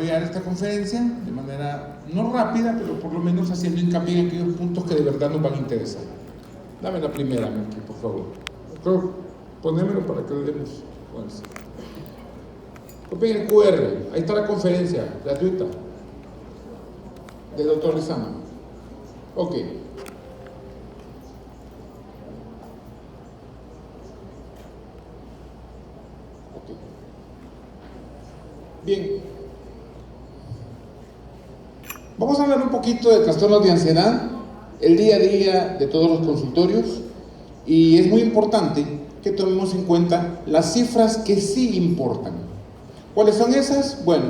desarrollar esta conferencia de manera no rápida, pero por lo menos haciendo hincapié en aquellos puntos que de verdad nos van a interesar. Dame la primera, Miki, por favor. Ponémelo para que le demos fuerza. Copien el QR, ahí está la conferencia gratuita del doctor Lezama. Ok. Bien, vamos a hablar un poquito de trastornos de ansiedad, el día a día de todos los consultorios, y es muy importante que tomemos en cuenta las cifras que sí importan. ¿Cuáles son esas? Bueno,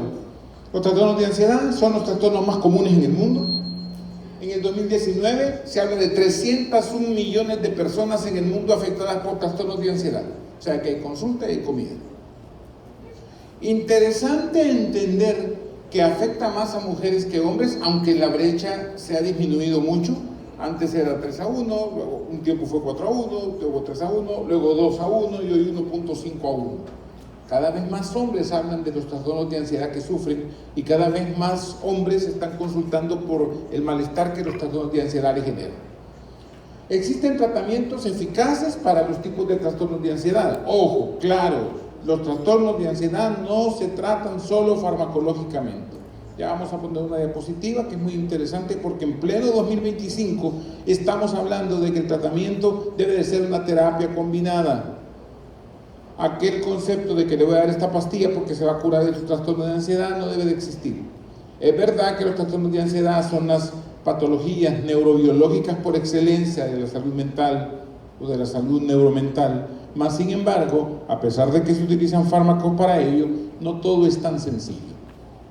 los trastornos de ansiedad son los trastornos más comunes en el mundo. En el 2019 se habla de 301 millones de personas en el mundo afectadas por trastornos de ansiedad, o sea que hay consulta y hay comida. Interesante entender que afecta más a mujeres que hombres, aunque la brecha se ha disminuido mucho. Antes era 3-1, luego un tiempo fue 4-1, luego 3-1, luego 2-1 y hoy 1.5-1. Cada vez más hombres hablan de los trastornos de ansiedad que sufren y cada vez más hombres están consultando por el malestar que los trastornos de ansiedad les generan. Existen tratamientos eficaces para los tipos de trastornos de ansiedad. Ojo, claro. Los trastornos de ansiedad no se tratan solo farmacológicamente. Ya vamos a poner una diapositiva que es muy interesante porque en pleno 2025 estamos hablando de que el tratamiento debe de ser una terapia combinada. Aquel concepto de que le voy a dar esta pastilla porque se va a curar de su trastorno de ansiedad no debe de existir. Es verdad que los trastornos de ansiedad son las patologías neurobiológicas por excelencia de la salud mental o de la salud neuromental. Mas, sin embargo, a pesar de que se utilizan fármacos para ello, no todo es tan sencillo.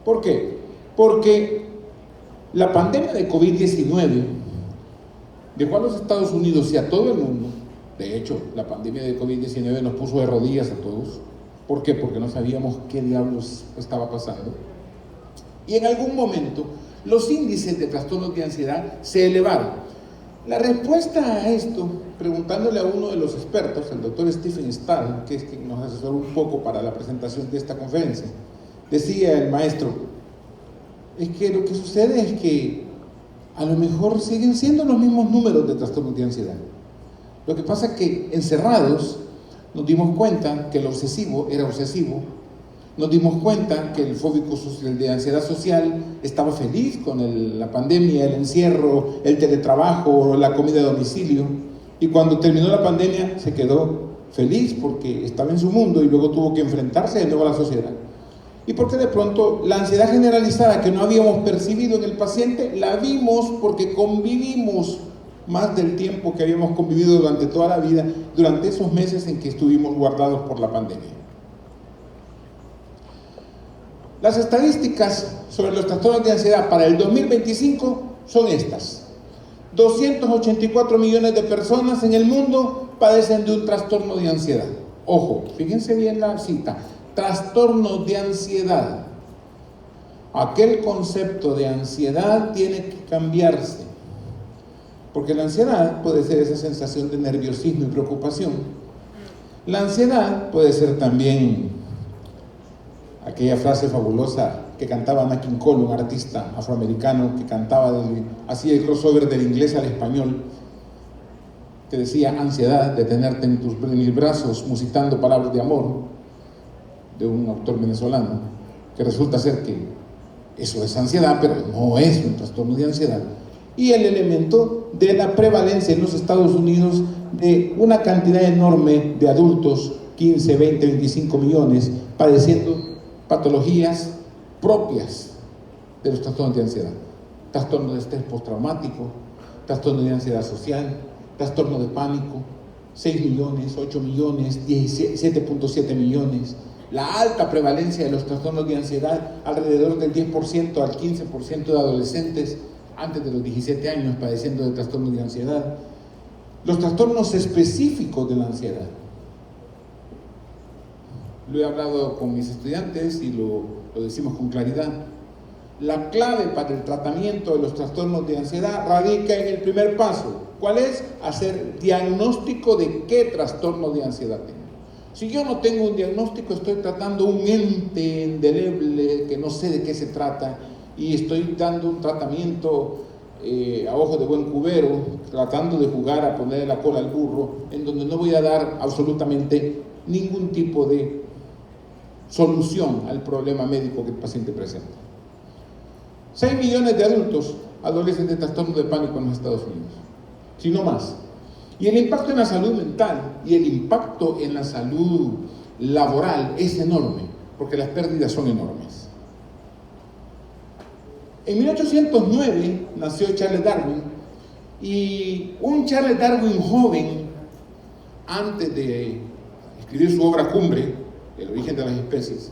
¿Por qué? Porque la pandemia de COVID-19 dejó a los Estados Unidos y a todo el mundo. De hecho, la pandemia de COVID-19 nos puso de rodillas a todos. ¿Por qué? Porque no sabíamos qué diablos estaba pasando. Y en algún momento, los índices de trastornos de ansiedad se elevaron. La respuesta a esto, preguntándole a uno de los expertos, el doctor Stephen Stahl, que es quien nos asesoró un poco para la presentación de esta conferencia, decía el maestro, es que lo que sucede es que a lo mejor siguen siendo los mismos números de trastornos de ansiedad. Lo que pasa es que encerrados nos dimos cuenta que el obsesivo era obsesivo, nos dimos cuenta que el fóbico social de ansiedad social estaba feliz con la pandemia, el encierro, el teletrabajo, la comida a domicilio. Y cuando terminó la pandemia se quedó feliz porque estaba en su mundo y luego tuvo que enfrentarse de nuevo a la sociedad. Y porque de pronto la ansiedad generalizada que no habíamos percibido en el paciente, la vimos porque convivimos más del tiempo que habíamos convivido durante toda la vida, durante esos meses en que estuvimos guardados por la pandemia. Las estadísticas sobre los trastornos de ansiedad para el 2025 son estas. 284 millones de personas en el mundo padecen de un trastorno de ansiedad. Ojo, fíjense bien la cita. Trastorno de ansiedad. Aquel concepto de ansiedad tiene que cambiarse. Porque la ansiedad puede ser esa sensación de nerviosismo y preocupación. La ansiedad puede ser también aquella frase fabulosa que cantaba Nat King Cole, un artista afroamericano que cantaba, hacía el crossover del inglés al español, que decía ansiedad de tenerte en mis brazos musitando palabras de amor, de un autor venezolano, que resulta ser que eso es ansiedad, pero no es un trastorno de ansiedad. Y el elemento de la prevalencia en los Estados Unidos de una cantidad enorme de adultos, 15, 20, 25 millones, padeciendo patologías propias de los trastornos de ansiedad. Trastorno de estrés postraumático, trastorno de ansiedad social, trastorno de pánico, 6 millones, 8 millones, 7.7 millones. La alta prevalencia de los trastornos de ansiedad, alrededor del 10% al 15% de adolescentes antes de los 17 años padeciendo de trastornos de ansiedad. Los trastornos específicos de la ansiedad. Lo he hablado con mis estudiantes y lo decimos con claridad. La clave para el tratamiento de los trastornos de ansiedad radica en el primer paso. ¿Cuál es? Hacer diagnóstico de qué trastorno de ansiedad tengo. Si yo no tengo un diagnóstico, estoy tratando un ente indeleble que no sé de qué se trata y estoy dando un tratamiento a ojo de buen cubero, tratando de jugar a poner la cola al burro, en donde no voy a dar absolutamente ningún tipo de solución al problema médico que el paciente presenta. 6 millones de adultos adolecen de trastorno de pánico en los Estados Unidos, si no más. Y el impacto en la salud mental y el impacto en la salud laboral es enorme, porque las pérdidas son enormes. En 1809 nació Charles Darwin, y un Charles Darwin joven, antes de escribir su obra cumbre, El origen de las especies,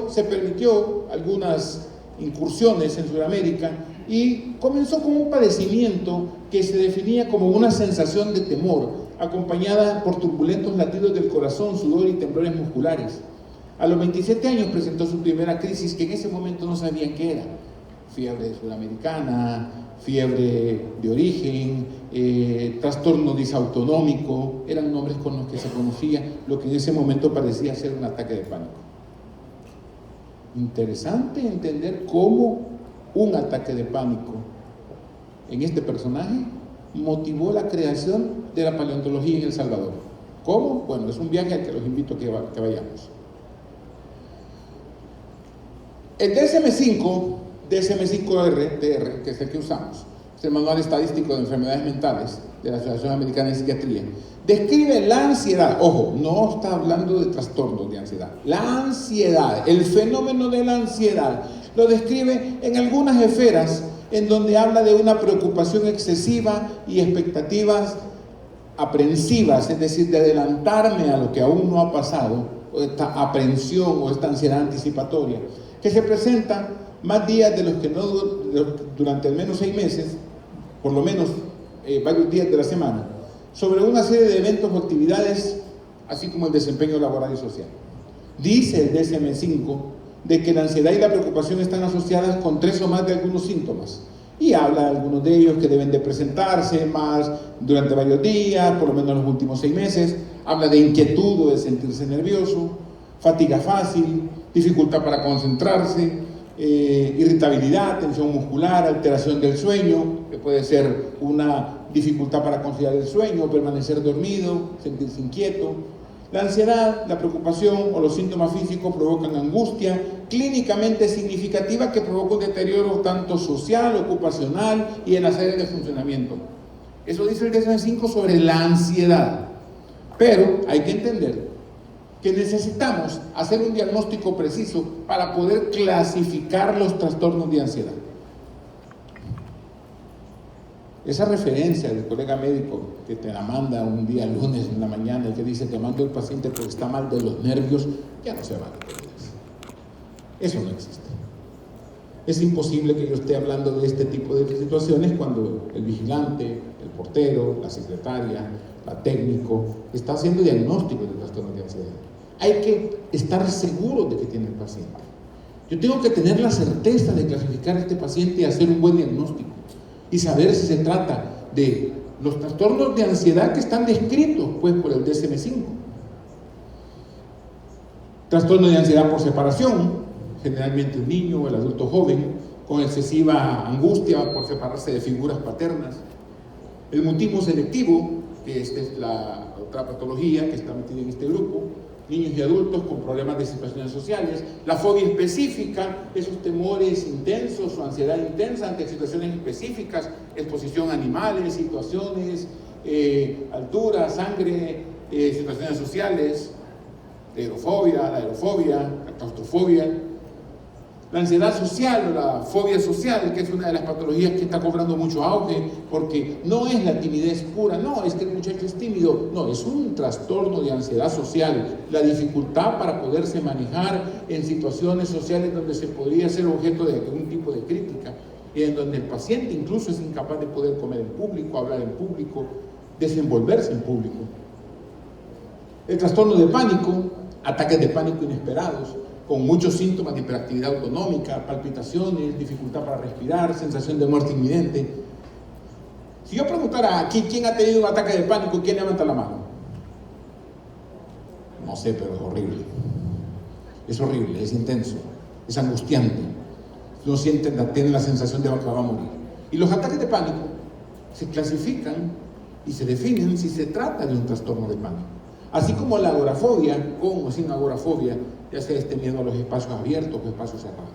se permitió algunas incursiones en Sudamérica y comenzó con un padecimiento que se definía como una sensación de temor, acompañada por turbulentos latidos del corazón, sudor y temblores musculares. A los 27 años presentó su primera crisis, que en ese momento no sabían qué era. Fiebre sudamericana, fiebre de origen, trastorno disautonómico, eran nombres con los que se conocía lo que en ese momento parecía ser un ataque de pánico. Interesante entender cómo un ataque de pánico en este personaje motivó la creación de la paleontología en El Salvador. ¿Cómo? Bueno, es un viaje al que los invito a que vayamos. El DSM-5-DR, que es el que usamos, es el Manual Estadístico de Enfermedades Mentales de la Asociación Americana de Psiquiatría, describe la ansiedad. Ojo, no está hablando de trastornos de ansiedad. La ansiedad, el fenómeno de la ansiedad, lo describe en algunas esferas en donde habla de una preocupación excesiva y expectativas aprensivas, es decir, de adelantarme a lo que aún no ha pasado, o esta aprensión o esta ansiedad anticipatoria, que se presenta más días de los que no durante al menos 6 meses, por lo menos varios días de la semana, sobre una serie de eventos o actividades, así como el desempeño laboral y social. Dice el DSM-5 de que la ansiedad y la preocupación están asociadas con 3 o más de algunos síntomas, y habla de algunos de ellos que deben de presentarse más durante varios días, por lo menos en los últimos 6 meses. Habla de inquietud o de sentirse nervioso, fatiga fácil, dificultad para concentrarse, irritabilidad, tensión muscular, alteración del sueño, que puede ser una dificultad para conciliar el sueño, permanecer dormido, sentirse inquieto. La ansiedad, la preocupación o los síntomas físicos provocan angustia clínicamente significativa que provoca un deterioro tanto social, ocupacional y en las áreas de funcionamiento. Eso dice el DSM-5 sobre la ansiedad. Pero hay que entender que necesitamos hacer un diagnóstico preciso para poder clasificar los trastornos de ansiedad. Esa referencia del colega médico que te la manda un día lunes en la mañana y que dice que mando al paciente porque está mal de los nervios, ya no se vale. Eso no existe. Es imposible que yo esté hablando de este tipo de situaciones cuando el vigilante, el portero, la secretaria, la técnico está haciendo diagnóstico de trastornos de ansiedad. Hay que estar seguros de que tiene el paciente. Yo tengo que tener la certeza de clasificar a este paciente y hacer un buen diagnóstico y saber si se trata de los trastornos de ansiedad que están descritos pues por el DSM-5. Trastorno de ansiedad por separación, generalmente el niño o el adulto joven, con excesiva angustia por separarse de figuras paternas. El mutismo selectivo, que esta es la otra patología que está metida en este grupo, niños y adultos con problemas de situaciones sociales. La fobia específica, esos temores intensos o ansiedad intensa ante situaciones específicas, exposición a animales, situaciones, altura, sangre, situaciones sociales, la aerofobia, la claustrofobia. La ansiedad social o la fobia social, que es una de las patologías que está cobrando mucho auge, porque no es la timidez pura, no, es que el muchacho es tímido, no, es un trastorno de ansiedad social, la dificultad para poderse manejar en situaciones sociales donde se podría ser objeto de algún tipo de crítica, y en donde el paciente incluso es incapaz de poder comer en público, hablar en público, desenvolverse en público. El trastorno de pánico, ataques de pánico inesperados, con muchos síntomas de hiperactividad autonómica, palpitaciones, dificultad para respirar, sensación de muerte inminente. Si yo preguntara aquí quién ha tenido un ataque de pánico, ¿quién levanta la mano? No sé, pero es horrible. Es horrible, es intenso, es angustiante. Uno tiene la sensación de que va a morir. Y los ataques de pánico se clasifican y se definen si se trata de un trastorno de pánico. Así como la agorafobia, con o sin agorafobia, ya sea este miedo a los espacios abiertos o espacios cerrados.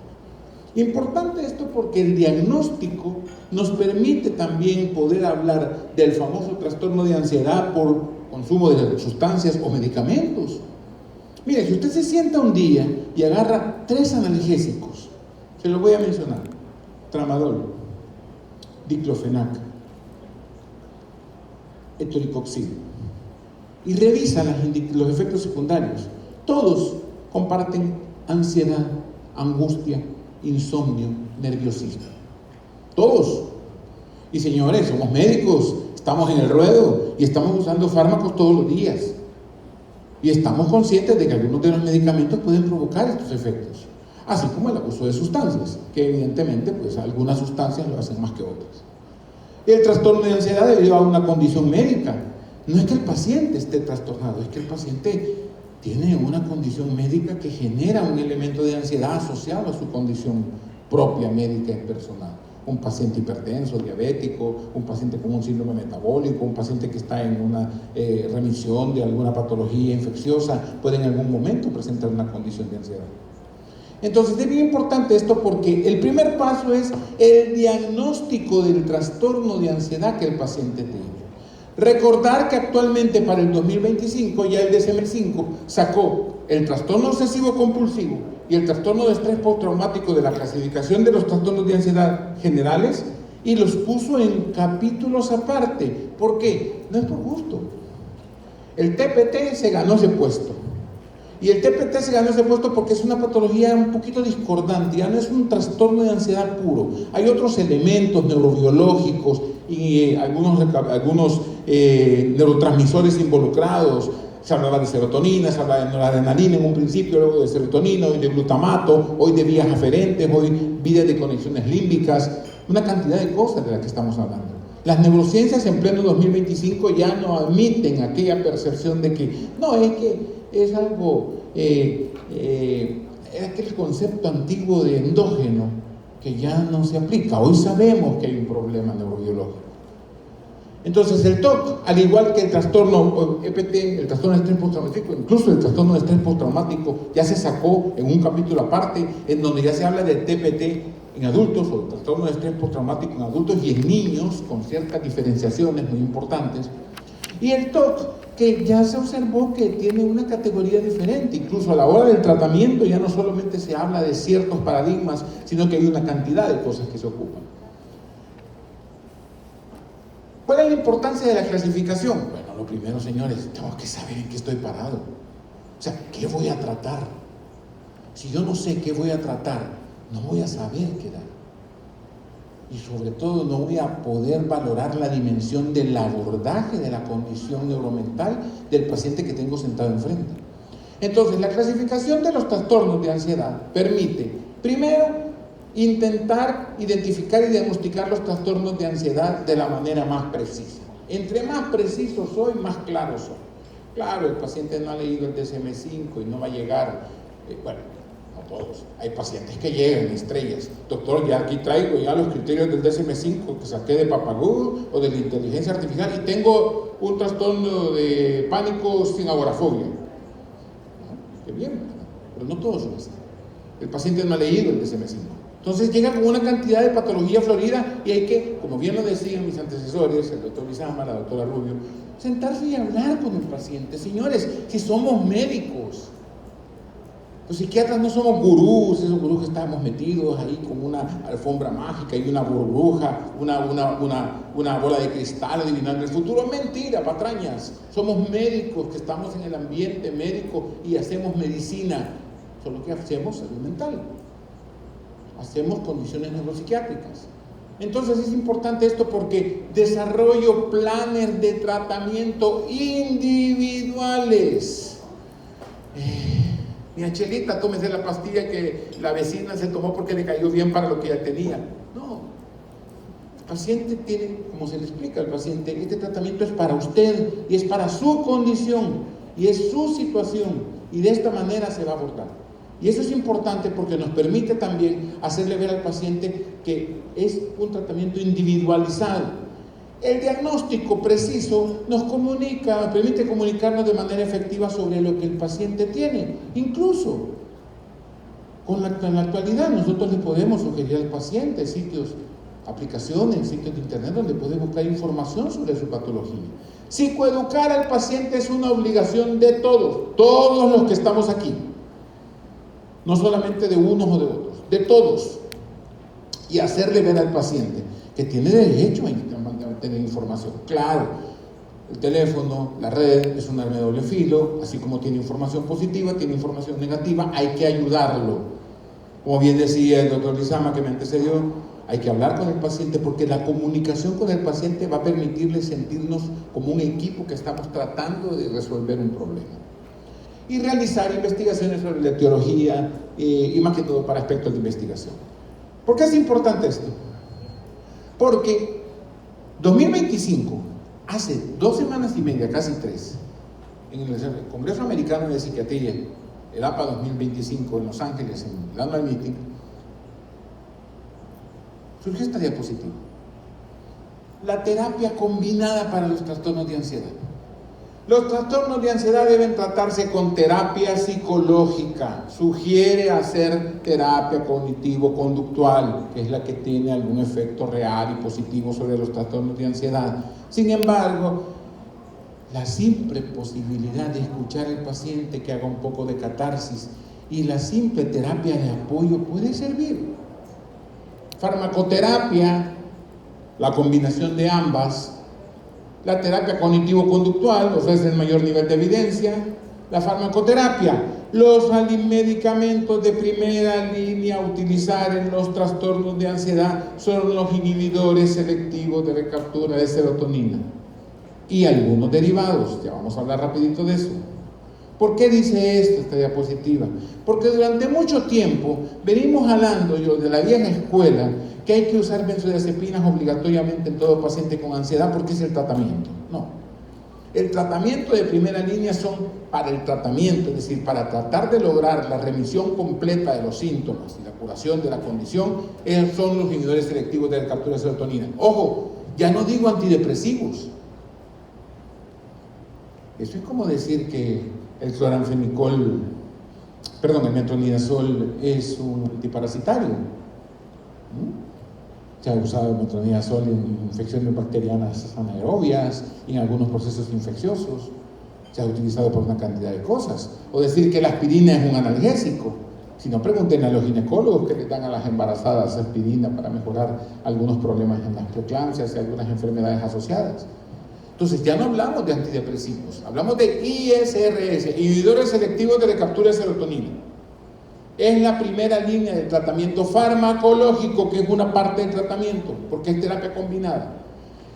Importante esto porque el diagnóstico nos permite también poder hablar del famoso trastorno de ansiedad por consumo de sustancias o medicamentos. Mire, si usted se sienta un día y agarra 3 analgésicos, se los voy a mencionar: tramadol, diclofenac, etoricoxib, y revisa los efectos secundarios, todos comparten ansiedad, angustia, insomnio, nerviosismo. Todos. Y señores, somos médicos, estamos en el ruedo y estamos usando fármacos todos los días. Y estamos conscientes de que algunos de los medicamentos pueden provocar estos efectos. Así como el abuso de sustancias, que evidentemente pues algunas sustancias lo hacen más que otras. El trastorno de ansiedad debido a una condición médica. No es que el paciente esté trastornado, es que el paciente tiene una condición médica que genera un elemento de ansiedad asociado a su condición propia médica y personal. Un paciente hipertenso, diabético, un paciente con un síndrome metabólico, un paciente que está en una remisión de alguna patología infecciosa, puede en algún momento presentar una condición de ansiedad. Entonces es bien importante esto porque el primer paso es el diagnóstico del trastorno de ansiedad que el paciente tiene. Recordar que actualmente para el 2025 ya el DSM-5 sacó el trastorno obsesivo compulsivo y el trastorno de estrés postraumático de la clasificación de los trastornos de ansiedad generales y los puso en capítulos aparte. ¿Por qué? No es por gusto. El TPT se ganó ese puesto. Y el TPT se ganó ese puesto porque es una patología un poquito discordante, ya no es un trastorno de ansiedad puro. Hay otros elementos neurobiológicos y algunos neurotransmisores involucrados. Se hablaba de serotonina, se hablaba de noradrenalina en un principio, luego de serotonina, hoy de glutamato, hoy de vías aferentes, hoy vías de conexiones límbicas, una cantidad de cosas de las que estamos hablando. Las neurociencias en pleno 2025 ya no admiten aquella percepción de que no, es que es algo, es aquel concepto antiguo de endógeno que ya no se aplica. Hoy sabemos que hay un problema neurobiológico. Entonces el TOC, al igual que el trastorno EPT, el trastorno de estrés postraumático, incluso el trastorno de estrés postraumático, ya se sacó en un capítulo aparte, en donde ya se habla de TPT en adultos, o el trastorno de estrés postraumático en adultos y en niños, con ciertas diferenciaciones muy importantes. Y el TOC, que ya se observó que tiene una categoría diferente, incluso a la hora del tratamiento ya no solamente se habla de ciertos paradigmas, sino que hay una cantidad de cosas que se ocupan. ¿Cuál es la importancia de la clasificación? Bueno, lo primero, señores, tengo que saber en qué estoy parado. O sea, ¿qué voy a tratar? Si yo no sé qué voy a tratar, no voy a saber qué dar. Y sobre todo no voy a poder valorar la dimensión del abordaje de la condición neuromental del paciente que tengo sentado enfrente. Entonces, la clasificación de los trastornos de ansiedad permite, primero, intentar identificar y diagnosticar los trastornos de ansiedad de la manera más precisa. Entre más preciso soy, más claro soy. Claro, el paciente no ha leído el DSM-5 y no va a llegar, bueno, no todos. Hay pacientes que llegan estrellas. Doctor, ya aquí traigo ya los criterios del DSM-5 que saqué de Papagoo o de la inteligencia artificial y tengo un trastorno de pánico sin agorafobia. ¿No? Qué bien, pero no todos son así. El paciente no ha leído el DSM-5. Entonces llega con una cantidad de patología florida y hay que, como bien lo decían mis antecesores, el doctor Lizama, la doctora Rubio, sentarse y hablar con el paciente. Señores, si somos médicos, los psiquiatras no somos gurús, esos gurús que estamos metidos ahí con una alfombra mágica y una burbuja, una bola de cristal adivinando el futuro. Mentira, patrañas. Somos médicos que estamos en el ambiente médico y hacemos medicina. Solo que hacemos salud mental. Hacemos condiciones neuropsiquiátricas. Entonces es importante esto porque desarrollo planes de tratamiento individuales. Mi Chelita, tómese la pastilla que la vecina se tomó porque le cayó bien para lo que ella tenía. No. paciente tiene, como se le explica al paciente, este tratamiento es para usted y es para su condición y es su situación y de esta manera se va a abordar. Y eso es importante porque nos permite también hacerle ver al paciente que es un tratamiento individualizado. El diagnóstico preciso nos permite comunicarnos de manera efectiva sobre lo que el paciente tiene. Incluso, en la actualidad nosotros le podemos sugerir al paciente aplicaciones, sitios de internet donde puede buscar información sobre su patología. Psicoeducar al paciente es una obligación de todos los que estamos aquí. No solamente de unos o de otros, de todos. Y hacerle ver al paciente que tiene derecho a tener información. Claro, el teléfono, la red es un arma de doble filo, así como tiene información positiva, tiene información negativa, hay que ayudarlo. Como bien decía el doctor Lizama que me antecedió, hay que hablar con el paciente porque la comunicación con el paciente va a permitirle sentirnos como un equipo que estamos tratando de resolver un problema. Y realizar investigaciones sobre la etiología y más que todo para aspectos de investigación. ¿Por qué es importante esto? Porque 2025, hace 2 semanas y media, casi 3, en el Congreso Americano de Psiquiatría, el APA 2025 en Los Ángeles, en el Annual Meeting, surgió esta diapositiva. La terapia combinada para los trastornos de ansiedad. Los trastornos de ansiedad deben tratarse con terapia psicológica. Sugiere hacer terapia cognitivo-conductual, que es la que tiene algún efecto real y positivo sobre los trastornos de ansiedad. Sin embargo, la simple posibilidad de escuchar al paciente que haga un poco de catarsis y la simple terapia de apoyo puede servir. Farmacoterapia, la combinación de ambas. La terapia cognitivo-conductual ofrece el mayor nivel de evidencia. La farmacoterapia, los medicamentos de primera línea a utilizar en los trastornos de ansiedad son los inhibidores selectivos de recaptura de serotonina y algunos derivados. Ya vamos a hablar rapidito de eso. ¿Por qué dice esto esta diapositiva? Porque durante mucho tiempo venimos hablando yo de la vieja escuela que hay que usar benzodiazepinas obligatoriamente en todo paciente con ansiedad porque es el tratamiento. No. El tratamiento de primera línea son para el tratamiento, es decir, para tratar de lograr la remisión completa de los síntomas y la curación de la condición, son los inhibidores selectivos de la captura de serotonina. Ojo, ya no digo antidepresivos. Eso es como decir que el cloranfenicol, el metronidazol es un antiparasitario. Se ha usado el metronidazol en infecciones bacterianas anaerobias y en algunos procesos infecciosos. Se ha utilizado por una cantidad de cosas. O decir que la aspirina es un analgésico. Si no, pregunten a los ginecólogos que le dan a las embarazadas aspirina para mejorar algunos problemas en las preeclampsias y algunas enfermedades asociadas. Entonces ya no hablamos de antidepresivos, hablamos de ISRS, inhibidores selectivos de recaptura de serotonina. Es la primera línea del tratamiento farmacológico, que es una parte del tratamiento, porque es terapia combinada.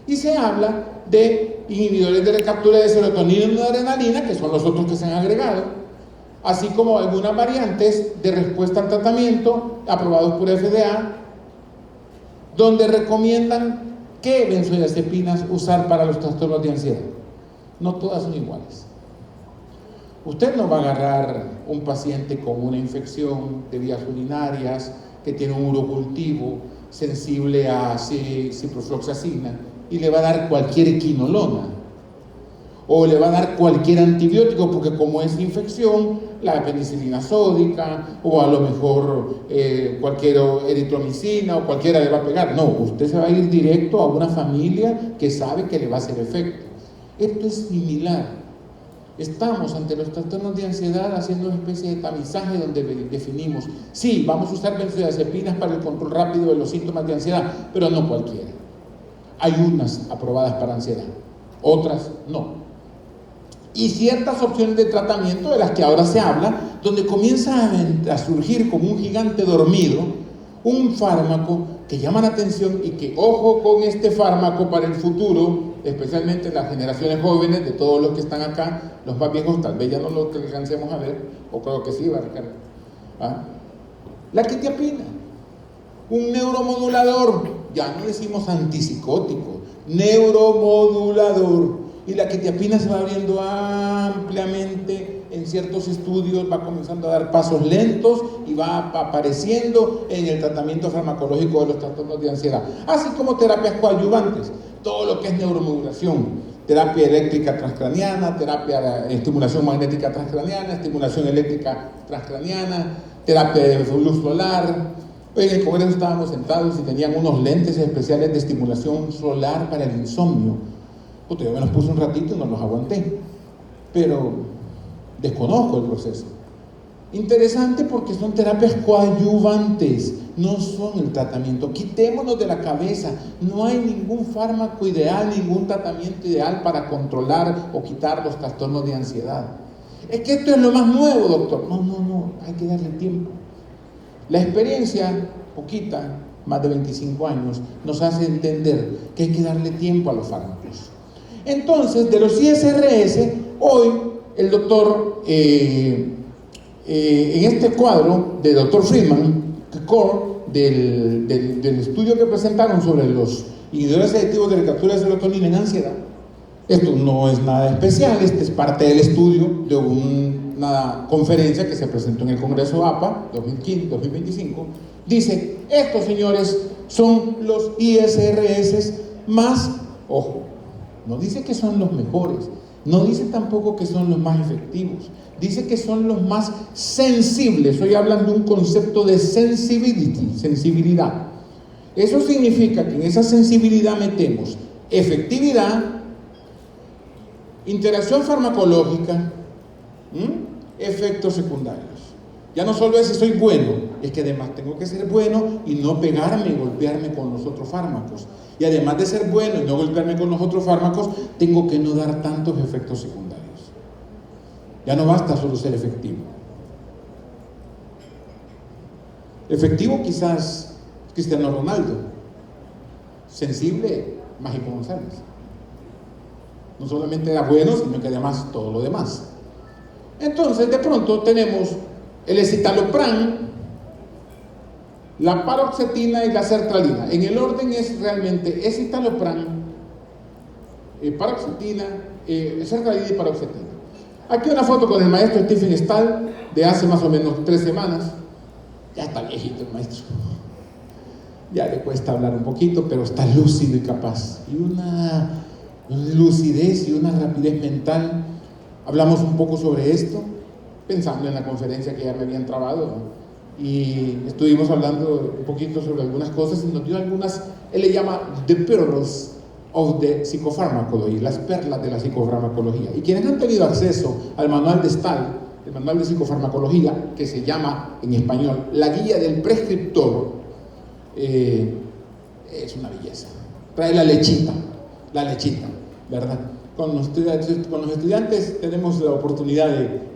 Y se habla de inhibidores de recaptura de serotonina y noradrenalina, que son los otros que se han agregado, así como algunas variantes de respuesta al tratamiento aprobados por FDA, donde recomiendan qué benzodiazepinas usar para los trastornos de ansiedad. No todas son iguales. Usted no va a agarrar un paciente con una infección de vías urinarias, que tiene un urocultivo sensible a ciprofloxacina, y le va a dar cualquier quinolona, o le va a dar cualquier antibiótico, porque como es infección, la penicilina sódica, o a lo mejor cualquier eritromicina, o cualquiera le va a pegar. No, usted se va a ir directo a una familia que sabe que le va a hacer efecto. Esto es similar. Estamos ante los trastornos de ansiedad haciendo una especie de tamizaje donde definimos, sí, vamos a usar benzodiazepinas para el control rápido de los síntomas de ansiedad, pero no cualquiera. Hay unas aprobadas para ansiedad, otras no. Y ciertas opciones de tratamiento de las que ahora se habla, donde comienza a surgir como un gigante dormido, un fármaco que llama la atención y que, ojo con este fármaco para el futuro, especialmente las generaciones jóvenes, de todos los que están acá, los más viejos tal vez ya no lo alcancemos a ver, o creo que sí, va Ricardo. La quetiapina, un neuromodulador ya no decimos antipsicótico, neuromodulador. Y la quetiapina se va abriendo ampliamente en ciertos estudios, va comenzando a dar pasos lentos y va apareciendo en el tratamiento farmacológico de los trastornos de ansiedad, así como terapias coadyuvantes, todo lo que es neuromodulación, terapia eléctrica transcraniana, terapia estimulación magnética transcraniana, estimulación eléctrica transcraniana, terapia de luz solar. Hoy en el congreso estábamos sentados y tenían unos lentes especiales de estimulación solar para el insomnio. Yo me los puse un ratito y no los aguanté, pero desconozco el proceso. Interesante porque son terapias coadyuvantes, no son el tratamiento. Quitémonos de la cabeza, no hay ningún fármaco ideal, ningún tratamiento ideal para controlar o quitar los trastornos de ansiedad. Es que esto es lo más nuevo, doctor. No, hay que darle tiempo. La experiencia, poquita, más de 25 años, nos hace entender que hay que darle tiempo a los fármacos. Entonces, de los ISRS, hoy el doctor, en este cuadro de doctor Friedman, del estudio que presentaron sobre los inhibidores selectivos de recaptura de serotonina en ansiedad, esto no es nada especial, este es parte del estudio de una conferencia que se presentó en el Congreso APA 2025, dice, estos señores son los ISRS más, ojo, no dice que son los mejores, no dice tampoco que son los más efectivos, dice que son los más sensibles. Estoy hablando de un concepto de sensibilidad. Eso significa que en esa sensibilidad metemos efectividad, interacción farmacológica, efectos secundarios. Ya no solo es si soy bueno, es que además tengo que ser bueno y no pegarme y golpearme con los otros fármacos. Y además de ser bueno y no golpearme con los otros fármacos, tengo que no dar tantos efectos secundarios. Ya no basta solo ser efectivo. Efectivo quizás Cristiano Ronaldo. Sensible, Mágico González. No solamente era bueno, sino que además todo lo demás. Entonces, de pronto tenemos el escitalopram, la paroxetina y la sertralina. En el orden es realmente escitalopram, paroxetina, sertralina y paroxetina. Aquí una foto con el maestro Stephen Stahl de hace más o menos 3 semanas. Ya está viejito el maestro. Ya le cuesta hablar un poquito, pero está lúcido y capaz. Y una lucidez y una rapidez mental. Hablamos un poco sobre esto, pensando en la conferencia que ya me habían trabado, ¿no? Y estuvimos hablando un poquito sobre algunas cosas y nos dio algunas, él le llama The Pearls of the Psychopharmacology, las perlas de la psicofarmacología. Y quienes han tenido acceso al manual de Stahl, el manual de psicofarmacología, que se llama en español La Guía del Prescriptor, es una belleza. Trae la lechita, ¿verdad? Con los estudiantes tenemos la oportunidad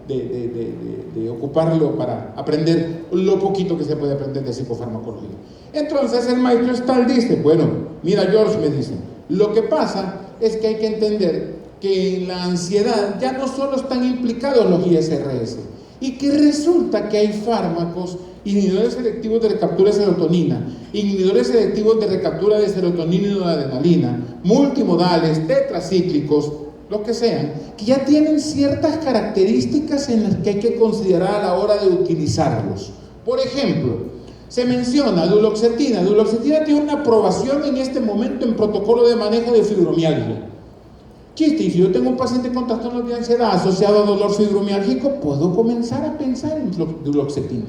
de ocuparlo para aprender lo poquito que se puede aprender de psicofarmacología. Entonces el maestro Stahl dice, bueno, mira George, me dice, lo que pasa es que hay que entender que en la ansiedad ya no solo están implicados los ISRS, y que resulta que hay fármacos, inhibidores selectivos de recaptura de serotonina, inhibidores selectivos de recaptura de serotonina y noradrenalina, multimodales, tetracíclicos, lo que sean, que ya tienen ciertas características en las que hay que considerar a la hora de utilizarlos. Por ejemplo, se menciona duloxetina. Duloxetina tiene una aprobación en este momento en protocolo de manejo de fibromialgia. Chiste, y si yo tengo un paciente con trastornos de ansiedad asociado a dolor fibromialgico, puedo comenzar a pensar en duloxetina.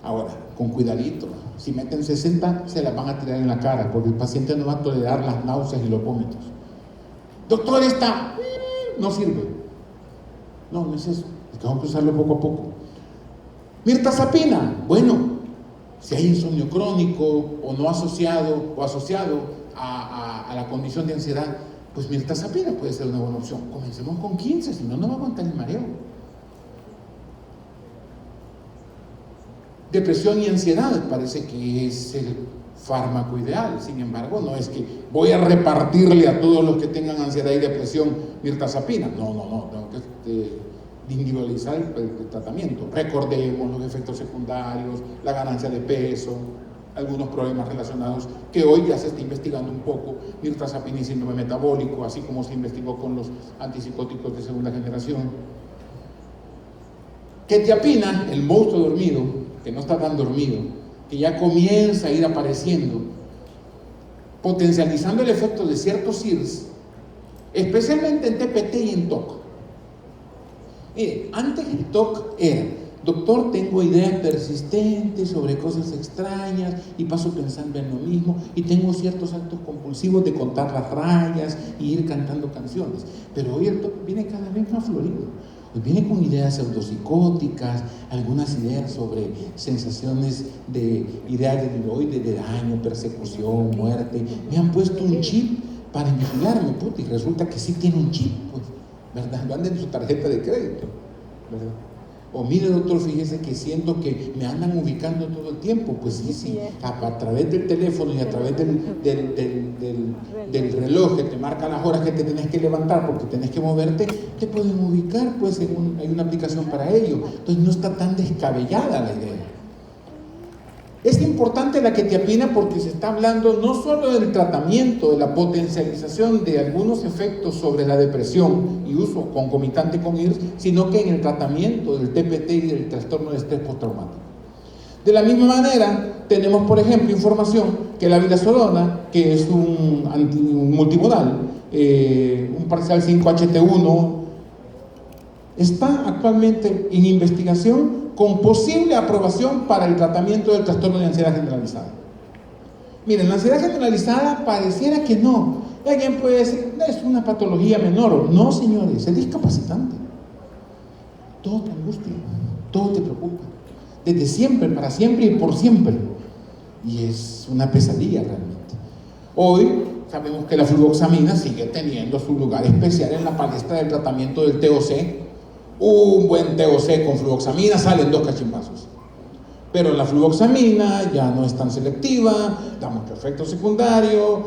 Ahora, con cuidadito, si meten 60, se las van a tirar en la cara, porque el paciente no va a tolerar las náuseas y los vómitos. Doctor, no sirve. No es eso, es que vamos a usarlo poco a poco. Mirtazapina, bueno, si hay insomnio crónico o no asociado o asociado a la condición de ansiedad, pues mirtazapina puede ser una buena opción. Comencemos con 15, si no, no va a aguantar el mareo. Depresión y ansiedad parece que es el fármaco ideal. Sin embargo, no es que voy a repartirle a todos los que tengan ansiedad y depresión mirtazapina. No, tengo que individualizar el tratamiento. Recordemos los efectos secundarios, la ganancia de peso, algunos problemas relacionados que hoy ya se está investigando un poco, mirtazapina y síndrome metabólico, así como se investigó con los antipsicóticos de segunda generación. Quetiapina, el monstruo dormido, que no está tan dormido, que ya comienza a ir apareciendo, potencializando el efecto de ciertos SIRS, especialmente en TPT y en TOC. Mire, antes el TOC era: doctor, tengo ideas persistentes sobre cosas extrañas y paso pensando en lo mismo y tengo ciertos actos compulsivos de contar las rayas y ir cantando canciones. Pero hoy el TOC viene cada vez más florido. Hoy viene con ideas pseudopsicóticas, algunas ideas sobre sensaciones de ideas de tiroides, de daño, persecución, muerte. Me han puesto un chip para vigilarme, puta, y resulta que sí tiene un chip, pues, ¿verdad? Lo andan en su tarjeta de crédito, ¿verdad? O mire, doctor, fíjese que siento que me andan ubicando todo el tiempo. Pues sí, a través del teléfono y a través del reloj que te marca las horas que te tenés que levantar porque tenés que moverte, te pueden ubicar, pues hay una aplicación para ello. Entonces no está tan descabellada la idea. Es importante la quetiapina porque se está hablando no solo del tratamiento, de la potencialización de algunos efectos sobre la depresión y uso concomitante con IRS, sino que en el tratamiento del TPT y del trastorno de estrés postraumático. De la misma manera, tenemos, por ejemplo, información que la vilazodona, que es un multimodal, un parcial 5-HT1, está actualmente en investigación con posible aprobación para el tratamiento del trastorno de ansiedad generalizada. Miren, la ansiedad generalizada pareciera que no. Alguien puede decir, no, es una patología menor. No, señores, es discapacitante. Todo te angustia, todo te preocupa. Desde siempre, para siempre y por siempre. Y es una pesadilla realmente. Hoy sabemos que la fluvoxamina sigue teniendo su lugar especial en la palestra del tratamiento del TOC. Un buen TOC con fluvoxamina salen 2 cachimbazos. Pero la fluvoxamina ya no es tan selectiva, da mucho efecto secundario,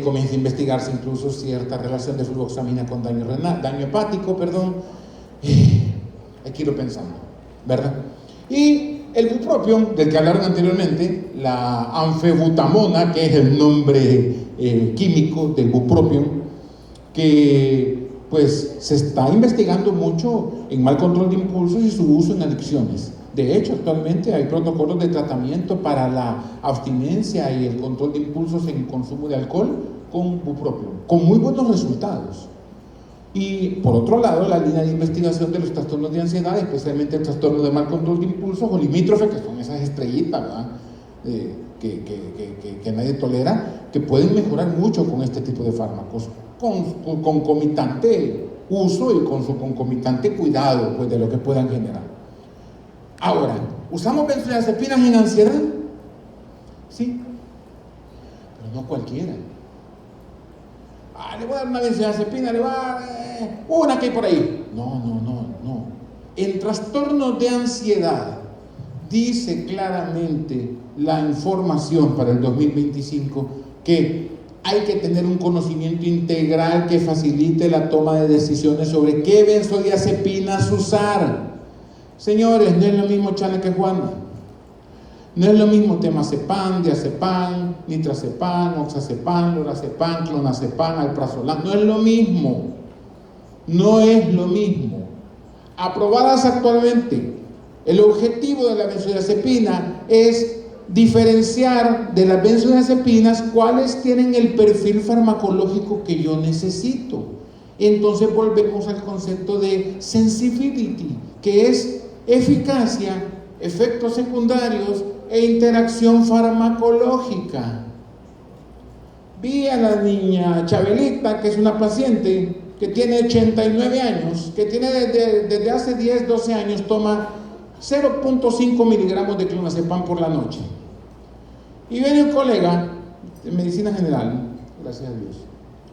comienza a investigarse incluso cierta relación de fluvoxamina con daño renal, daño hepático, perdón. Hay que irlo pensando, ¿verdad? Y el bupropión, del que hablaron anteriormente, la anfebutamona, que es el nombre químico del bupropión, que pues se está investigando mucho en mal control de impulsos y su uso en adicciones. De hecho, actualmente hay protocolos de tratamiento para la abstinencia y el control de impulsos en consumo de alcohol con bupropión, con muy buenos resultados. Y por otro lado, la línea de investigación de los trastornos de ansiedad, especialmente el trastorno de mal control de impulsos o limítrofe, que son esas estrellitas, ¿verdad? Que nadie tolera, que pueden mejorar mucho con este tipo de fármacos, con concomitante uso y con su concomitante cuidado, pues, de lo que puedan generar. Ahora, ¿usamos benzodiazepinas en ansiedad? Sí, pero no cualquiera. Le voy a dar una benzodiazepina, le voy a dar una que hay por ahí. No. En trastornos de ansiedad dice claramente la información para el 2025 que hay que tener un conocimiento integral que facilite la toma de decisiones sobre qué benzodiazepinas usar. Señores, no es lo mismo Chana que Juana. No es lo mismo temazepam, diazepam, nitrazepam, oxazepam, lorazepam, clonazepam, alprazolam. No es lo mismo. No es lo mismo. Aprobadas actualmente, el objetivo de la benzodiazepina es diferenciar de las benzodiazepinas cuáles tienen el perfil farmacológico que yo necesito. Entonces volvemos al concepto de sensibility, que es eficacia, efectos secundarios e interacción farmacológica. Vi a la niña Chabelita, que es una paciente que tiene 89 años, que tiene desde hace 10, 12 años, toma 0.5 miligramos de clonazepam por la noche. Y viene un colega de medicina general, gracias a Dios,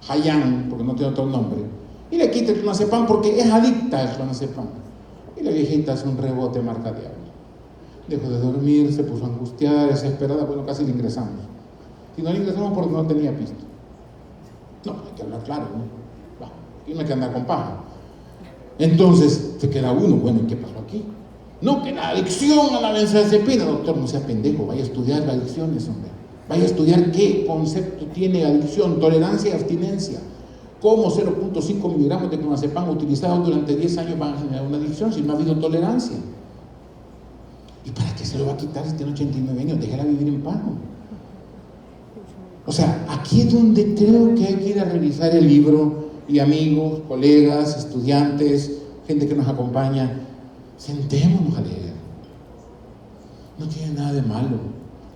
Hayan, porque no tiene otro nombre, y le quita el clonazepam porque es adicta al clonazepam. Y la viejita hace un rebote marca diablo. Dejó de dormir, se puso angustiada, desesperada, bueno, casi le ingresamos. Si no le ingresamos porque no tenía pisto. No, hay que hablar claro, ¿no? Y no hay que andar con paja. Entonces, se queda uno, bueno, ¿y qué pasó aquí? No, que la adicción a la benzodiazepina, doctor, no sea pendejo, vaya a estudiar las adicciones, hombre. Vaya a estudiar qué concepto tiene adicción, tolerancia y abstinencia. Cómo 0.5 miligramos de clonazepam utilizados durante 10 años van a generar una adicción si no ha habido tolerancia. ¿Y para qué se lo va a quitar si tiene 89 años? Déjala vivir en paz. O sea, aquí es donde creo que hay que ir a revisar el libro, y amigos, colegas, estudiantes, gente que nos acompaña, sentémonos a leer. No tiene nada de malo.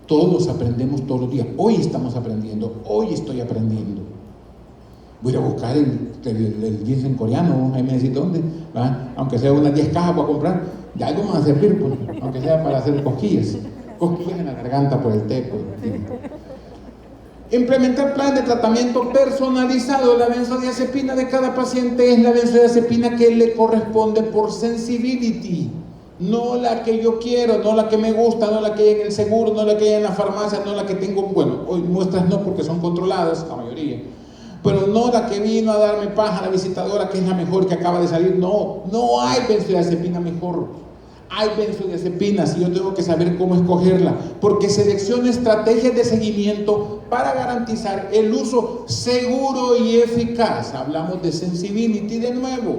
Todos aprendemos todos los días. Hoy estamos aprendiendo, hoy estoy aprendiendo. Voy a buscar el ginseng coreano, ahí me decís dónde, ¿verdad? Aunque sea unas 10 cajas para comprar, ya algo me va a servir, pues, aunque sea para hacer cosquillas en la garganta por el té, pues. Implementar planes de tratamiento personalizado. La benzodiazepina de cada paciente es la benzodiazepina que le corresponde por sensibility, no la que yo quiero, no la que me gusta, no la que hay en el seguro, no la que hay en la farmacia, no la que tengo, bueno, hoy muestras no porque son controladas, la mayoría, pero no la que vino a darme paja la visitadora, que es la mejor que acaba de salir. No hay benzodiazepina mejor. Hay benzodiazepinas y yo tengo que saber cómo escogerla, porque selecciono estrategias de seguimiento para garantizar el uso seguro y eficaz. Hablamos de sensibility de nuevo.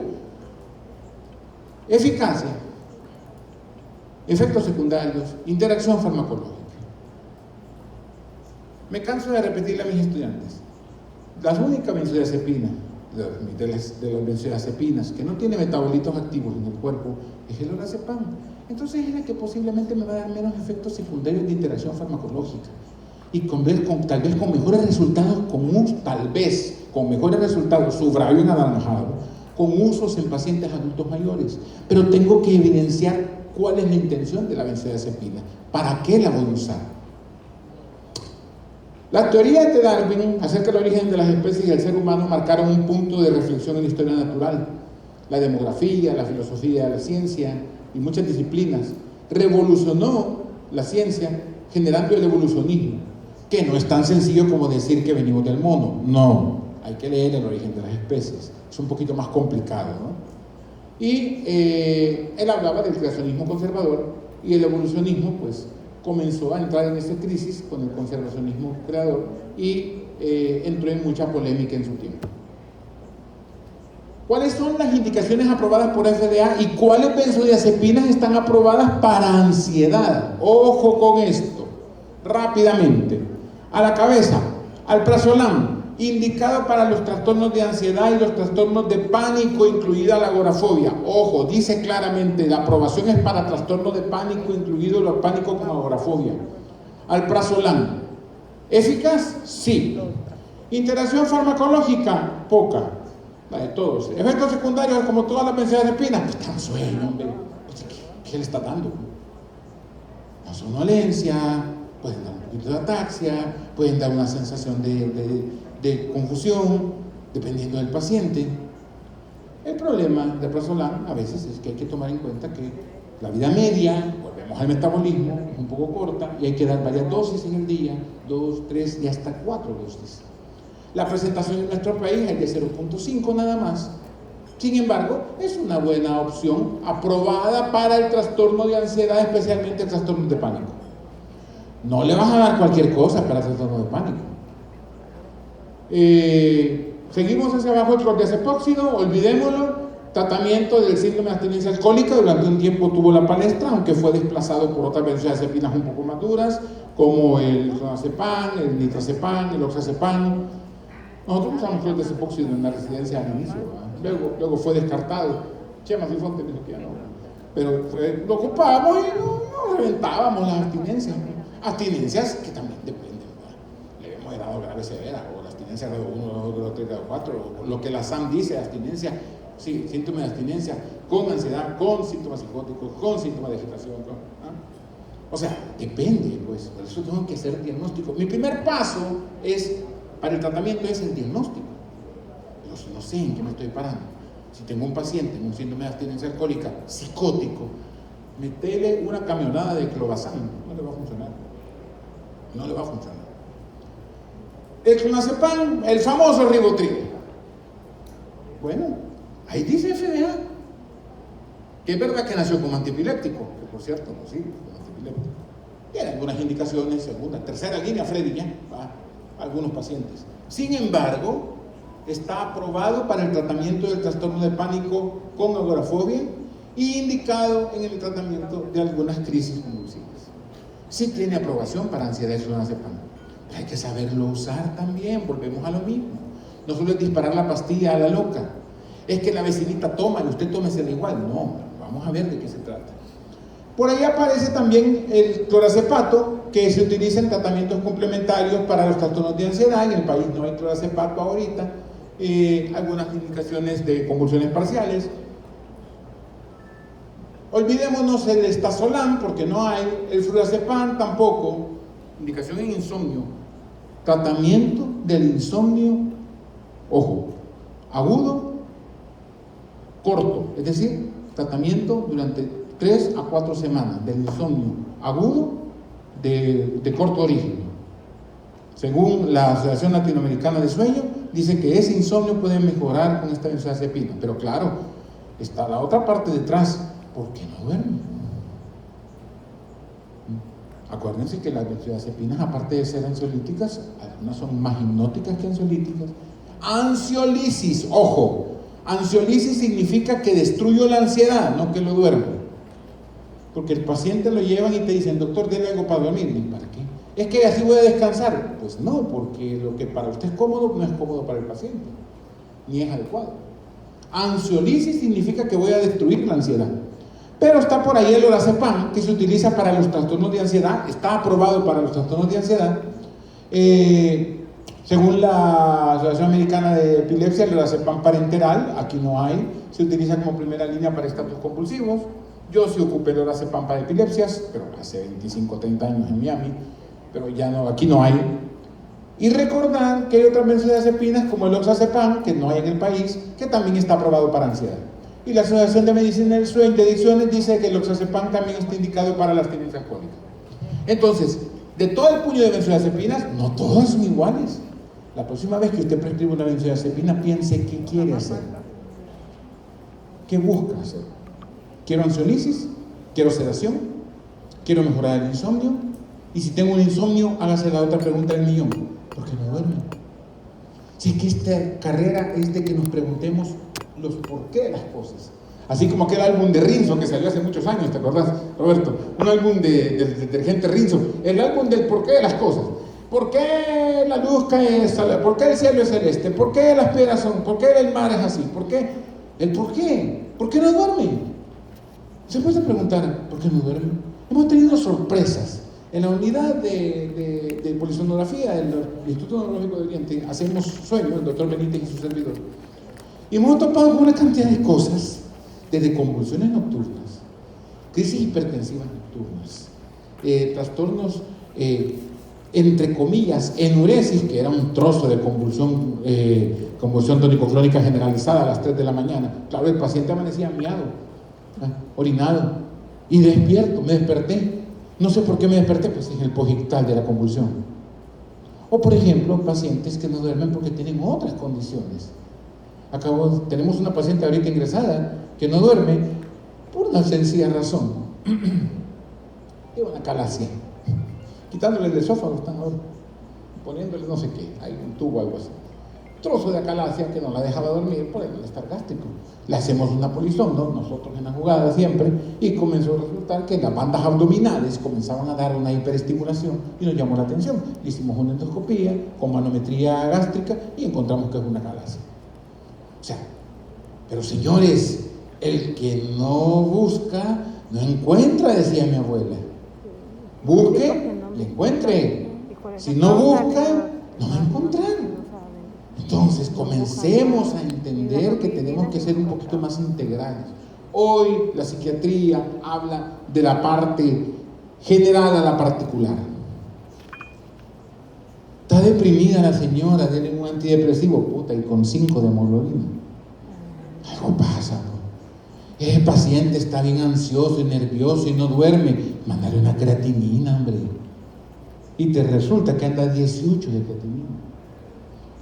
Eficacia, efectos secundarios, interacción farmacológica. Me canso de repetirle a mis estudiantes, las únicas benzodiazepinas, de las benzodiazepinas que no tiene metabolitos activos en el cuerpo, es el lorazepam. Entonces es la que posiblemente me va a dar menos efectos secundarios de interacción farmacológica y tal vez con mejores resultados, con mejores resultados, subrayo en anaranjado, con usos en pacientes adultos mayores. Pero tengo que evidenciar cuál es la intención de la benzodiazepina, para qué la voy a usar. Las teorías de Darwin acerca del origen de las especies y del ser humano marcaron un punto de reflexión en la historia natural. La demografía, la filosofía, la ciencia y muchas disciplinas revolucionó la ciencia generando el evolucionismo, que no es tan sencillo como decir que venimos del mono. No, hay que leer el origen de las especies, es un poquito más complicado, ¿no? Y él hablaba del creacionismo conservador, y el evolucionismo pues comenzó a entrar en esta crisis con el conservacionismo creador y entró en mucha polémica en su tiempo. ¿Cuáles son las indicaciones aprobadas por FDA y cuáles benzodiazepinas están aprobadas para ansiedad? Ojo con esto, rápidamente. A la cabeza, alprazolam, indicado para los trastornos de ansiedad y los trastornos de pánico, incluida la agorafobia. Ojo, dice claramente, la aprobación es para trastornos de pánico, incluido el pánico con agorafobia. Alprazolam. ¿Eficaz? Sí. Interacción farmacológica, poca. La de todos. Efectos secundarios, como todas las benzodiazepinas, pues tan sueño, hombre. ¿Qué le está dando? La somnolencia, pueden dar un poquito de ataxia, pueden dar una sensación de confusión, dependiendo del paciente. El problema del alprazolam a veces es que hay que tomar en cuenta que la vida media, volvemos al metabolismo, es un poco corta y hay que dar varias dosis en el día, 2, 3 y hasta 4 dosis. La presentación en nuestro país es de 0.5 nada más. Sin embargo, es una buena opción aprobada para el trastorno de ansiedad, especialmente el trastorno de pánico. No le vas a dar cualquier cosa para el trastorno de pánico. Seguimos hacia abajo el clordiazepóxido, olvidémoslo. Tratamiento del síndrome de abstinencia alcohólica, durante un tiempo tuvo la palestra, aunque fue desplazado por otras benzodiazepinas un poco más duras, como el clonazepam, el nitrazepam, el oxazepam. Nosotros usamos clordiazepóxido en la residencia al inicio, luego fue descartado. Chema Cifonte dijo que ya no, pero lo ocupábamos y no reventábamos las abstinencias. Abstinencias que también dependen, ¿verdad? Le hemos dado grave severa, o la abstinencia grado 1, grado 3, grado 4, o lo que la SAM dice, abstinencia, sí, síntomas de abstinencia, con ansiedad, con síntomas psicóticos, con síntomas de agitación, O sea, depende, pues, por eso tengo que hacer diagnóstico. Mi primer paso para el tratamiento es el diagnóstico. Pero si no sé en qué me estoy parando, si tengo un paciente con un síndrome de abstinencia alcohólica psicótico, metele una camionada de clobazam, no le va a funcionar. No le va a funcionar. El clonazepam, el famoso ribotril. Bueno, ahí dice FDA. que es verdad que nació como antiepiléptico, que por cierto, pues sí, como antiepiléptico. Tiene algunas indicaciones, segunda, tercera línea, Freddy, ya, para algunos pacientes. Sin embargo, está aprobado para el tratamiento del trastorno de pánico con agorafobia y indicado en el tratamiento de algunas crisis convulsivas. Sí tiene aprobación para ansiedad y clonazepam, pero hay que saberlo usar también, volvemos a lo mismo. No solo es disparar la pastilla a la loca, es que la vecinita toma y usted tómesela igual, no, vamos a ver de qué se trata. Por ahí aparece también el clorazepato, que se utiliza en tratamientos complementarios para los trastornos de ansiedad. En el país no hay clorazepato ahorita, algunas indicaciones de convulsiones parciales. Olvidémonos el estazolam, porque no hay, el flurazepam tampoco, indicación en insomnio, tratamiento del insomnio, ojo, agudo, corto, es decir, tratamiento durante 3 a 4 semanas del insomnio agudo de corto origen. Según la Asociación Latinoamericana de Sueño, dice que ese insomnio puede mejorar con esta benzodiazepina, pero claro, está la otra parte detrás. ¿Por qué no duerme? Acuérdense que las benzodiazepinas, aparte de ser ansiolíticas, algunas son más hipnóticas que ansiolíticas. Ansiolisis, ojo, ansiolisis significa que destruyo la ansiedad, no que lo duermo. Porque el paciente lo llevan y te dicen, doctor, denle algo para dormir. ¿Y para qué? Es que así voy a descansar. Pues no, porque lo que para usted es cómodo no es cómodo para el paciente, ni es adecuado. Ansiolisis significa que voy a destruir la ansiedad. Pero está por ahí el lorazepam, que se utiliza para los trastornos de ansiedad, está aprobado para los trastornos de ansiedad. Según la Asociación Americana de Epilepsia, el lorazepam parenteral, aquí no hay, se utiliza como primera línea para estatus convulsivos. Yo sí ocupé el lorazepam para epilepsias, pero hace 25 o 30 años en Miami, pero ya no, aquí no hay. Y recordar que hay otras benzodiazepinas como el oxazepam, que no hay en el país, que también está aprobado para ansiedad. Y la Asociación de Medicina del Sueño de Adicciones dice que el oxazepam también está indicado para la abstinencia alcohólica. Entonces, de todo el puño de benzodiazepinas, no todas son iguales. La próxima vez que usted prescribe una benzodiazepina, piense qué quiere hacer, qué busca hacer. ¿Quiero ansiolisis? ¿Quiero sedación? ¿Quiero mejorar el insomnio? Y si tengo un insomnio, hágase la otra pregunta del millón: ¿por qué no duerme? Si es que esta carrera es de que nos preguntemos los por qué de las cosas. Así como aquel álbum de Rinzo que salió hace muchos años, ¿te acordás, Roberto? Un álbum del detergente Rinzo, el álbum del por qué de las cosas. ¿Por qué la luz cae? ¿Por qué el cielo es celeste? ¿Por qué las piedras son? ¿Por qué el mar es así? ¿Por qué? ¿El por qué? ¿Por qué no duerme? Se puede preguntar, ¿por qué no duerme? Hemos tenido sorpresas. En la unidad de polisonografía del Instituto Neurológico de Oriente hacemos sueños, el doctor Benítez y su servidor. Y hemos topado con una cantidad de cosas, desde convulsiones nocturnas, crisis hipertensivas nocturnas, trastornos, entre comillas, enuresis, que era un trozo de convulsión tónico-clónica generalizada a las 3 de la mañana. Claro, el paciente amanecía miado, orinado, y despierto, me desperté. No sé por qué me desperté, pues es el posictal de la convulsión. O por ejemplo, pacientes que no duermen porque tienen otras condiciones. Tenemos una paciente ahorita ingresada que no duerme por una sencilla razón. Tiene una calasia. Quitándole el esófago, están ahora poniéndole no sé qué, hay un tubo o algo así. Trozo de acalasia que no la dejaba dormir por el malestar gástrico. Le hacemos una polisondo, nosotros en la jugada siempre, y comenzó a resultar que las bandas abdominales comenzaban a dar una hiperestimulación y nos llamó la atención. Le hicimos una endoscopía con manometría gástrica y encontramos que es una calasia. O sea, pero señores, el que no busca, no encuentra, decía mi abuela. Busque, le encuentre. Si no busca, no va a encontrar. Entonces, comencemos a entender que tenemos que ser un poquito más integrales. Hoy la psiquiatría habla de la parte general a la particular. Está deprimida la señora, denle un antidepresivo, puta, y con 5 de hemoglobina. Algo pasa, ¿no? El paciente está bien ansioso y nervioso y no duerme. Mándale una creatinina, hombre. Y te resulta que anda 18 de creatinina.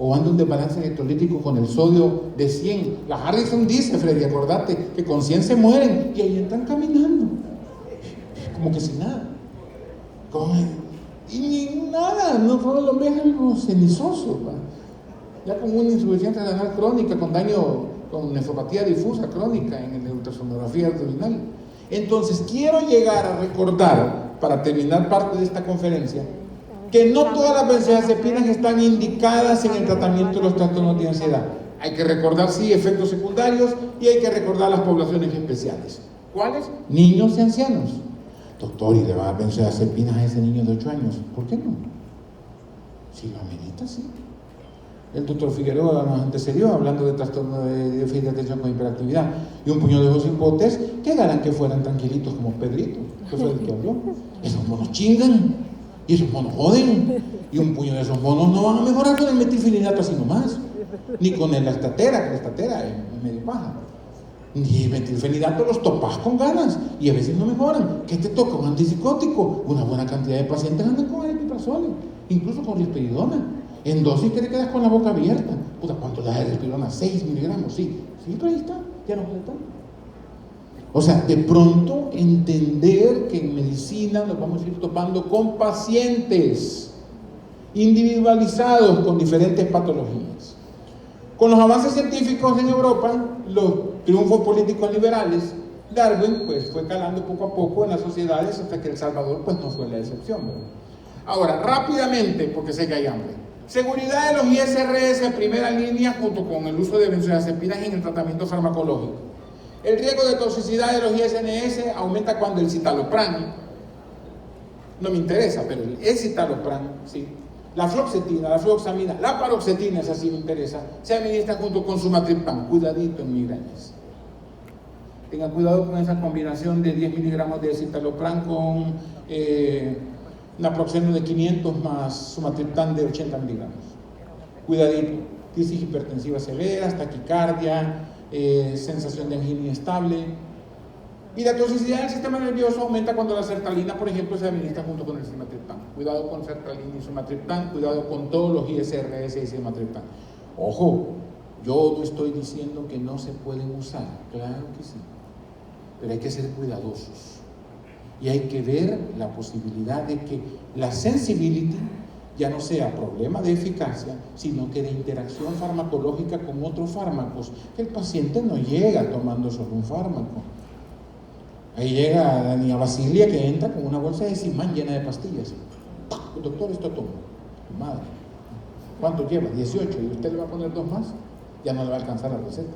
o anda un desbalance electrolítico con el sodio de 100. La Harrison dice, Freddy, acordate, que con 100 se mueren y ahí entran caminando, como que sin nada. Y ni nada, no solo lo ves algo cenizoso, ¿va? Ya con una insuficiencia renal crónica, con daño, con nefropatía difusa crónica en la ultrasonografía abdominal. Entonces, quiero llegar a recordar, para terminar parte de esta conferencia, que no todas las benzodiazepinas están indicadas en el tratamiento de los trastornos de ansiedad. Hay que recordar, sí, efectos secundarios, y hay que recordar las poblaciones especiales. ¿Cuáles? Niños y ancianos. Doctor, ¿y le va a dar benzodiazepinas a ese niño de 8 años? ¿Por qué no? Si lo amerita, sí. El doctor Figueroa nos antecedió hablando de trastorno de déficit de atención con hiperactividad, y un puño de ojos hipotes que ganan que fueran tranquilitos como Pedrito, que fue el que habló. Esos monos chingan, y esos monos joden, y un puño de esos monos no van a mejorar con el metilfenidato así nomás, ni con el estatera, que la estatera es medio paja. Ni el metilfenidato los topas con ganas, y a veces no mejoran. ¿Qué te toca? Un antipsicótico. Una buena cantidad de pacientes andan con aripiprazole, incluso con risperidona. En dosis que te quedas con la boca abierta. Puta, ¿cuánto le da de risperidona? 6 miligramos, sí, pero ahí está, ya no puede tanto. O sea, de pronto entender que en medicina nos vamos a ir topando con pacientes individualizados con diferentes patologías. Con los avances científicos en Europa, los triunfos políticos liberales, Darwin pues fue calando poco a poco en las sociedades hasta que El Salvador pues no fue la excepción, ¿verdad? Ahora, rápidamente, porque sé que hay hambre. Seguridad de los ISRS en primera línea junto con el uso de benzodiazepinas en el tratamiento farmacológico. El riesgo de toxicidad de los ISNS aumenta cuando el citalopram, no me interesa, pero el escitalopram, sí, la fluoxetina, la fluoxamina, la paroxetina, esa sí me interesa, se administra junto con sumatriptan. Cuidadito en migrañas. Tengan cuidado con esa combinación de 10 miligramos de escitalopram con naproxeno de 500 más sumatriptan de 80 miligramos. Cuidadito. Crisis hipertensiva severa, taquicardia, sensación de angina inestable. Y la toxicidad del sistema nervioso aumenta cuando la sertralina, por ejemplo, se administra junto con el sumatriptan. Cuidado con sertralina y sumatriptan, cuidado con todos los ISRS y sumatriptan. Ojo, yo no estoy diciendo que no se pueden usar, claro que sí, pero hay que ser cuidadosos. Y hay que ver la posibilidad de que la sensibility ya no sea problema de eficacia, sino que de interacción farmacológica con otros fármacos, que el paciente no llega tomando solo un fármaco. Ahí llega la niña Basilia que entra con una bolsa de Simán llena de pastillas. Doctor, esto toma. Madre, ¿cuánto lleva? 18. ¿Y usted le va a poner 2 más? Ya no le va a alcanzar la receta.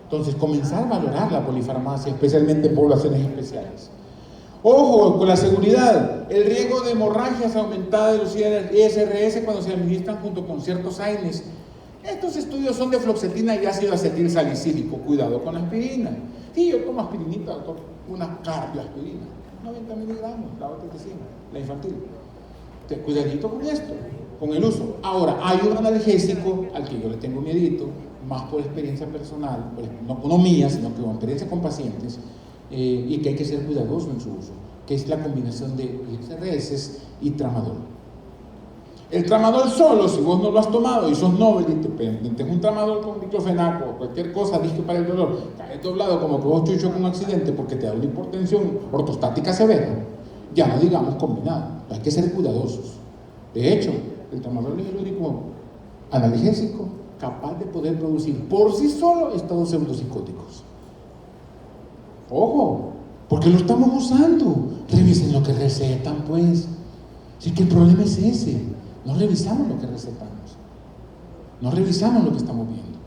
Entonces, comenzar a valorar la polifarmacia, especialmente en poblaciones especiales. Ojo con la seguridad. El riesgo de hemorragias aumentada de los ISRS cuando se administran junto con ciertos AINES. Estos estudios son de fluoxetina y ácido acetil salicílico. Cuidado con la aspirina. Sí, yo tomo aspirinita, doctor, una cardioaspirina, 90 miligramos, la otra que sí, la infantil. Entonces, cuidadito con esto, con el uso. Ahora, hay un analgésico al que yo le tengo miedito, más por experiencia personal, no mía, sino que por experiencia con pacientes, y que hay que ser cuidadoso en su uso, que es la combinación de ISRS y tramadol. El tramadol solo, si vos no lo has tomado y sos novel y te un tramadol con diclofenaco o cualquier cosa, disque para el dolor, caes doblado como que vos chucho con un accidente porque te da una hipertensión ortostática severa, ya no digamos combinado. Hay que ser cuidadosos. De hecho, el tramadol es el único analgésico capaz de poder producir por sí solo estados pseudopsicóticos. Ojo, porque lo estamos usando. Revisen lo que recetan, pues. Así que el problema es ese. No revisamos lo que recetamos. No revisamos lo que estamos viendo.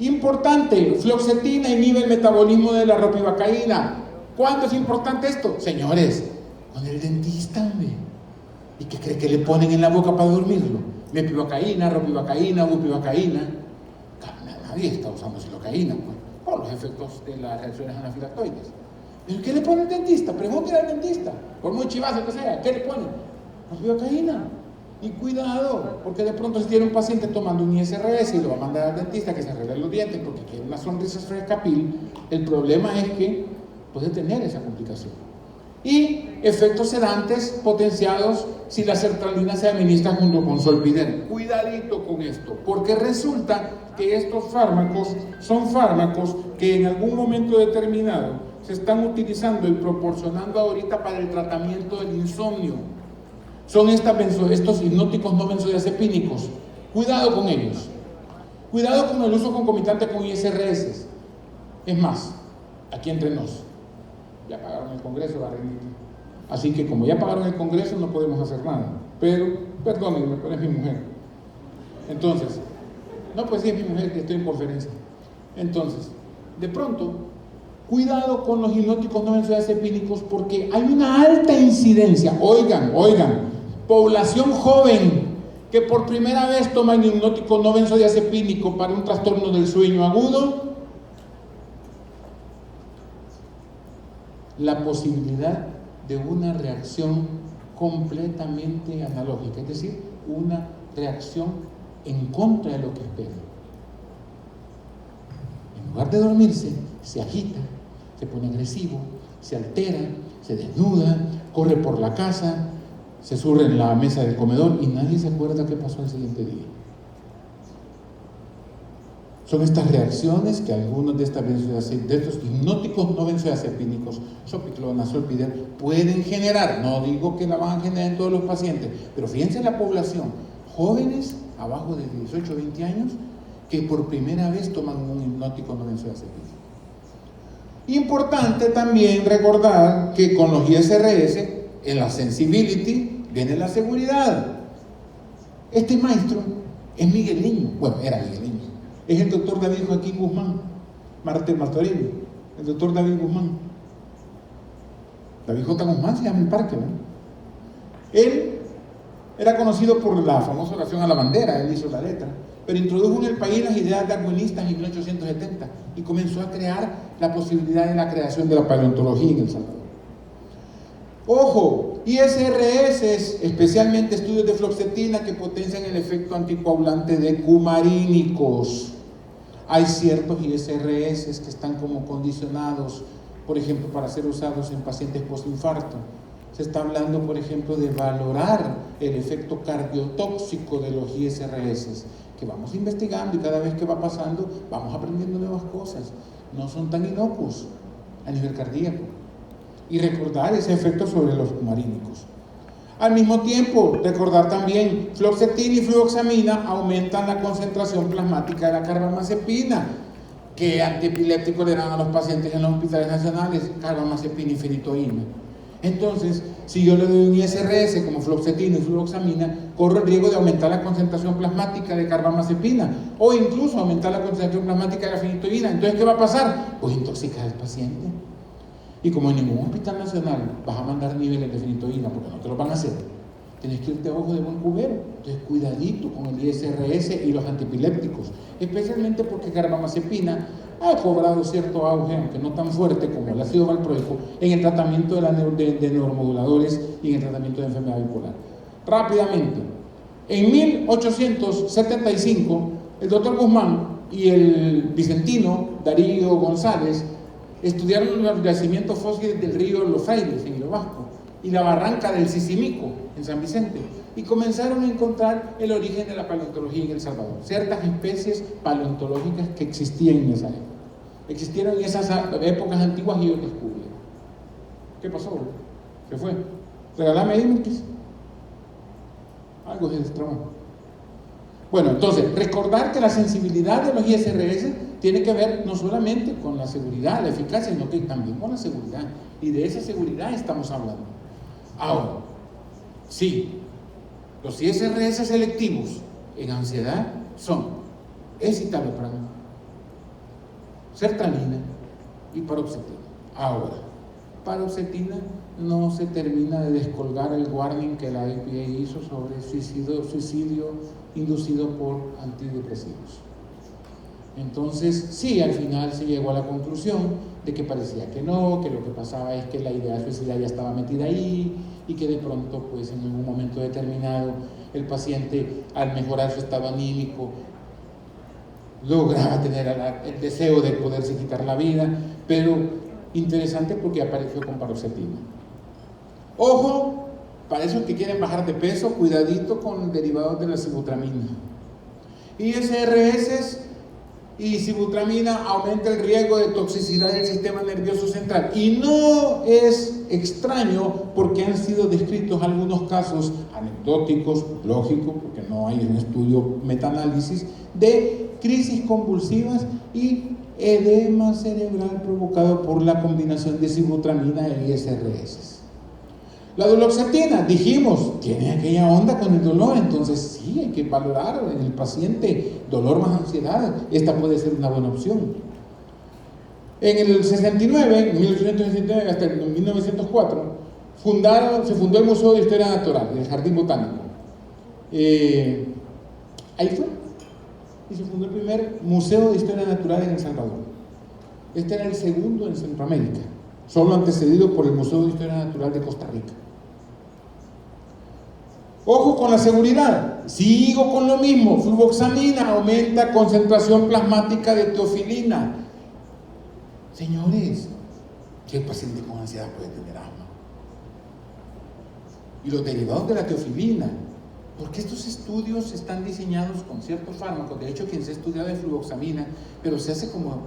Importante, fluoxetina inhibe el metabolismo de la ropivacaína. ¿Cuándo es importante esto? Señores, con el dentista, hombre. ¿Y qué cree que le ponen en la boca para dormirlo? Mepivacaína, ropivacaína, bupivacaína. Nadie está usando silocaína, pues, por los efectos de las reacciones anafilactoides. ¿Pero qué le pone el dentista? Pregúntale al dentista, por muy chivazo que sea, ¿qué le pone? Ropivacaína. Y cuidado, porque de pronto si tiene un paciente tomando un ISRS y lo va a mandar al dentista que se arregle los dientes porque quiere una sonrisa frescapil, el problema es que puede tener esa complicación. Y efectos sedantes potenciados si la sertralina se administra junto con solpidem. Cuidadito con esto, porque resulta que estos fármacos son fármacos que en algún momento determinado se están utilizando y proporcionando ahorita para el tratamiento del insomnio. Son estos hipnóticos no benzodiazepínicos. Cuidado con ellos. Cuidado con el uso concomitante con ISRS. Es más, aquí entre nos, ya pagaron el Congreso, la reinita. Así que como ya pagaron el Congreso no podemos hacer nada. Pero, perdónenme, pero es mi mujer. Entonces, no, pues sí, es mi mujer que estoy en conferencia. Entonces, de pronto, cuidado con los hipnóticos no benzodiazepínicos porque hay una alta incidencia. Oigan, población joven que por primera vez toma el hipnótico no benzodiazepínico para un trastorno del sueño agudo, la posibilidad de una reacción completamente analógica, es decir, una reacción en contra de lo que espera. En lugar de dormirse, se agita, se pone agresivo, se altera, se desnuda, corre por la casa, se zurra en la mesa del comedor y nadie se acuerda qué pasó el siguiente día. Son estas reacciones que algunos de estos hipnóticos no benzodiazepínicos, sopiclona, solpidem, pueden generar. No digo que la van a generar en todos los pacientes, pero fíjense en la población, jóvenes abajo de 18 o 20 años, que por primera vez toman un hipnótico no benzodiazepínico. Importante también recordar que con los ISRS, en la sensibility, viene la seguridad. Este maestro es migueleño, bueno, era migueleño. Es el doctor David Joaquín Guzmán, Martorell, el doctor David Guzmán. David J. Guzmán se llama el parque, ¿no? Él era conocido por la famosa oración a la bandera, él hizo la letra, pero introdujo en el país las ideas darwinistas en 1870 y comenzó a crear la posibilidad de la creación de la paleontología en El Salvador. Ojo, ISRS, especialmente estudios de fluoxetina que potencian el efecto anticoagulante de cumarínicos. Hay ciertos ISRS que están como condicionados, por ejemplo, para ser usados en pacientes postinfarto. Se está hablando, por ejemplo, de valorar el efecto cardiotóxico de los ISRS, que vamos investigando y cada vez que va pasando vamos aprendiendo nuevas cosas. No son tan inocuos a nivel cardíaco. Y recordar ese efecto sobre los cumarínicos. Al mismo tiempo, recordar también, fluoxetina y fluoxamina aumentan la concentración plasmática de la carbamazepina. ¿Qué antiepiléptico le dan a los pacientes en los hospitales nacionales? Carbamazepina y fenitoína. Entonces, si yo le doy un ISRS como fluoxetina y fluoxamina, corro el riesgo de aumentar la concentración plasmática de carbamazepina o incluso aumentar la concentración plasmática de la fenitoína. Entonces, ¿qué va a pasar? Pues intoxicar al paciente. Y como en ningún hospital nacional vas a mandar niveles de fenitoína, porque no te lo van a hacer, tienes que irte a ojo de buen cubero. Entonces, cuidadito con el ISRS y los antiepilépticos, especialmente porque carbamazepina ha cobrado cierto auge, aunque no tan fuerte como el ácido valproico, en el tratamiento de neuromoduladores y en el tratamiento de enfermedad bipolar. Rápidamente, en 1875, el doctor Guzmán y el vicentino Darío González estudiaron los yacimientos fósiles del río Los Frailes, en Lo Vasco, y la barranca del Sisimico, en San Vicente, y comenzaron a encontrar el origen de la paleontología en El Salvador, ciertas especies paleontológicas que existían en esa época. Existieron en esas épocas antiguas y ellos descubrieron. ¿Qué pasó? ¿Qué fue? Regálame ahí, Milkis. Algo se destrabó. Bueno, entonces, recordar que la sensibilidad de los ISRS tiene que ver no solamente con la seguridad, la eficacia, sino que también con la seguridad. Y de esa seguridad estamos hablando. Ahora, sí, los ISRS selectivos en ansiedad son escitalopram, sertralina y paroxetina. Ahora, paroxetina no se termina de descolgar el warning que la FDA hizo sobre suicidio inducido por antidepresivos. Entonces, sí, al final se llegó a la conclusión de que parecía que no, que lo que pasaba es que la idea suicida ya estaba metida ahí y que de pronto, pues en algún momento determinado, el paciente, al mejorar su estado anímico, lograba tener el deseo de poderse quitar la vida, pero interesante porque apareció con paroxetina. Ojo, para esos que quieren bajar de peso, cuidadito con derivados de la sibutramina. ISRS y sibutramina aumenta el riesgo de toxicidad del sistema nervioso central. Y no es extraño porque han sido descritos algunos casos anecdóticos, lógico, porque no hay un estudio metaanálisis, de crisis convulsivas y edema cerebral provocado por la combinación de sibutramina e ISRS. La duloxetina, dijimos, tiene aquella onda con el dolor, entonces sí, hay que valorar en el paciente dolor más ansiedad. Esta puede ser una buena opción. En el 69, en 1869 hasta el 1904, se fundó el Museo de Historia Natural, el Jardín Botánico. Ahí fue. Y se fundó el primer Museo de Historia Natural en El Salvador. Este era el segundo en Centroamérica, solo antecedido por el Museo de Historia Natural de Costa Rica. Ojo con la seguridad, sigo con lo mismo. Fluvoxamina aumenta concentración plasmática de teofilina. Señores, ¿qué paciente con ansiedad puede tener asma? Y los derivados de la teofilina, porque estos estudios están diseñados con ciertos fármacos. De hecho, quien se ha estudiado de fluvoxamina, pero se hace como,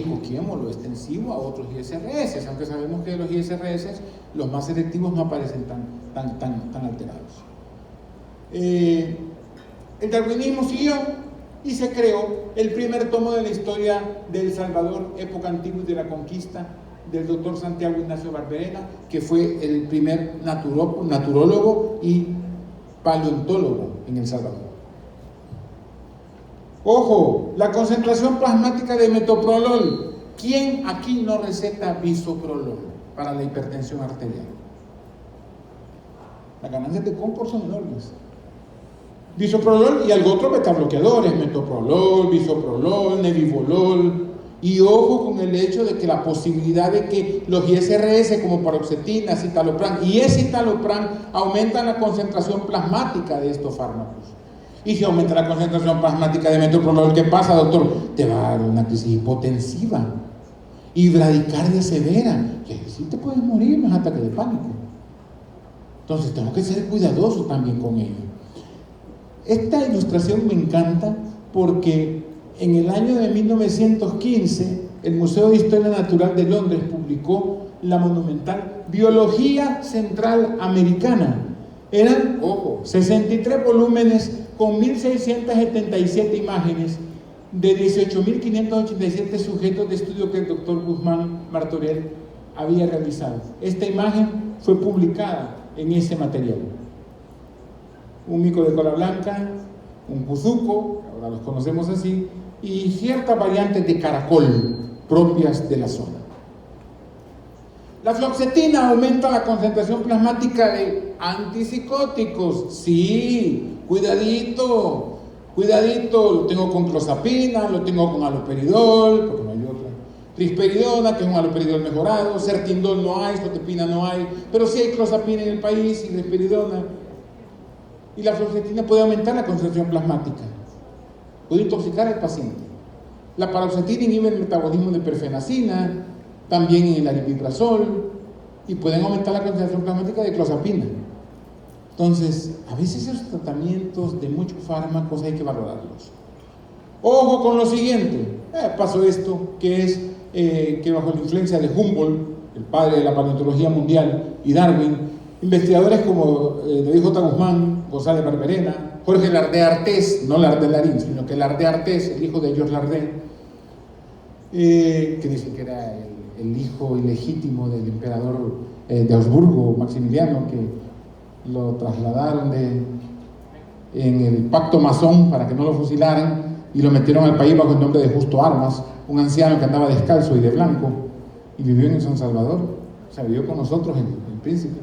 coquiémoslo extensivo a otros ISRS, aunque sabemos que de los ISRS, los más selectivos no aparecen tan alterados. El darwinismo siguió y se creó el primer tomo de la historia de El Salvador, época antigua y de la conquista, del doctor Santiago Ignacio Barberena, que fue el primer naturólogo y paleontólogo en El Salvador. Ojo, la concentración plasmática de metoprolol. ¿Quién aquí no receta bisoprolol para la hipertensión arterial? Las ganancias de compor son enormes. Bisoprolol y algo otro betabloqueadores, metoprolol, bisoprolol, nebivolol. Y ojo con el hecho de que la posibilidad de que los ISRS como paroxetina, citalopram y escitalopram aumentan la concentración plasmática de estos fármacos. Y si aumenta la concentración plasmática de metoprolol, ¿qué pasa, doctor? Te va a dar una crisis hipotensiva y bradicardia severa, que sí te puedes morir, no es ataque de pánico. Entonces tengo que ser cuidadoso también con ello. Esta ilustración me encanta porque en el año de 1915 el Museo de Historia Natural de Londres publicó la monumental Biología Central Americana. Eran, 63 volúmenes con 1.677 imágenes de 18.587 sujetos de estudio que el doctor Guzmán Martorell había realizado. Esta imagen fue publicada en ese material. Un mico de cola blanca, un cuzuco, ahora los conocemos así, y ciertas variantes de caracol propias de la zona. La fluoxetina aumenta la concentración plasmática de antipsicóticos. Sí, cuidadito, lo tengo con clozapina, lo tengo con haloperidol, porque no hay otra. Risperidona, que es un haloperidol mejorado, certindol no hay, sotepina no hay, pero sí hay clozapina en el país y risperidona. Y la fluoxetina puede aumentar la concentración plasmática, puede intoxicar al paciente. La paroxetina inhibe el metabolismo de perfenacina, también en el aripiprazol, y pueden aumentar la concentración plasmática de clozapina. Entonces, a veces esos tratamientos de muchos fármacos hay que valorarlos. Ojo con lo siguiente, pasó esto, que es que bajo la influencia de Humboldt, el padre de la paleontología mundial, y Darwin, investigadores como David J. Guzmán, González Barberena, Jorge Lardé Artés, no Lardé Larín, sino que Lardé Artés, el hijo de George Lardé, que dicen que era el hijo ilegítimo del emperador de Augsburgo, Maximiliano, que lo trasladaron en el pacto masón para que no lo fusilaran y lo metieron al país bajo el nombre de Justo Armas, un anciano que andaba descalzo y de blanco y vivió en San Salvador, o sea, vivió con nosotros el príncipe,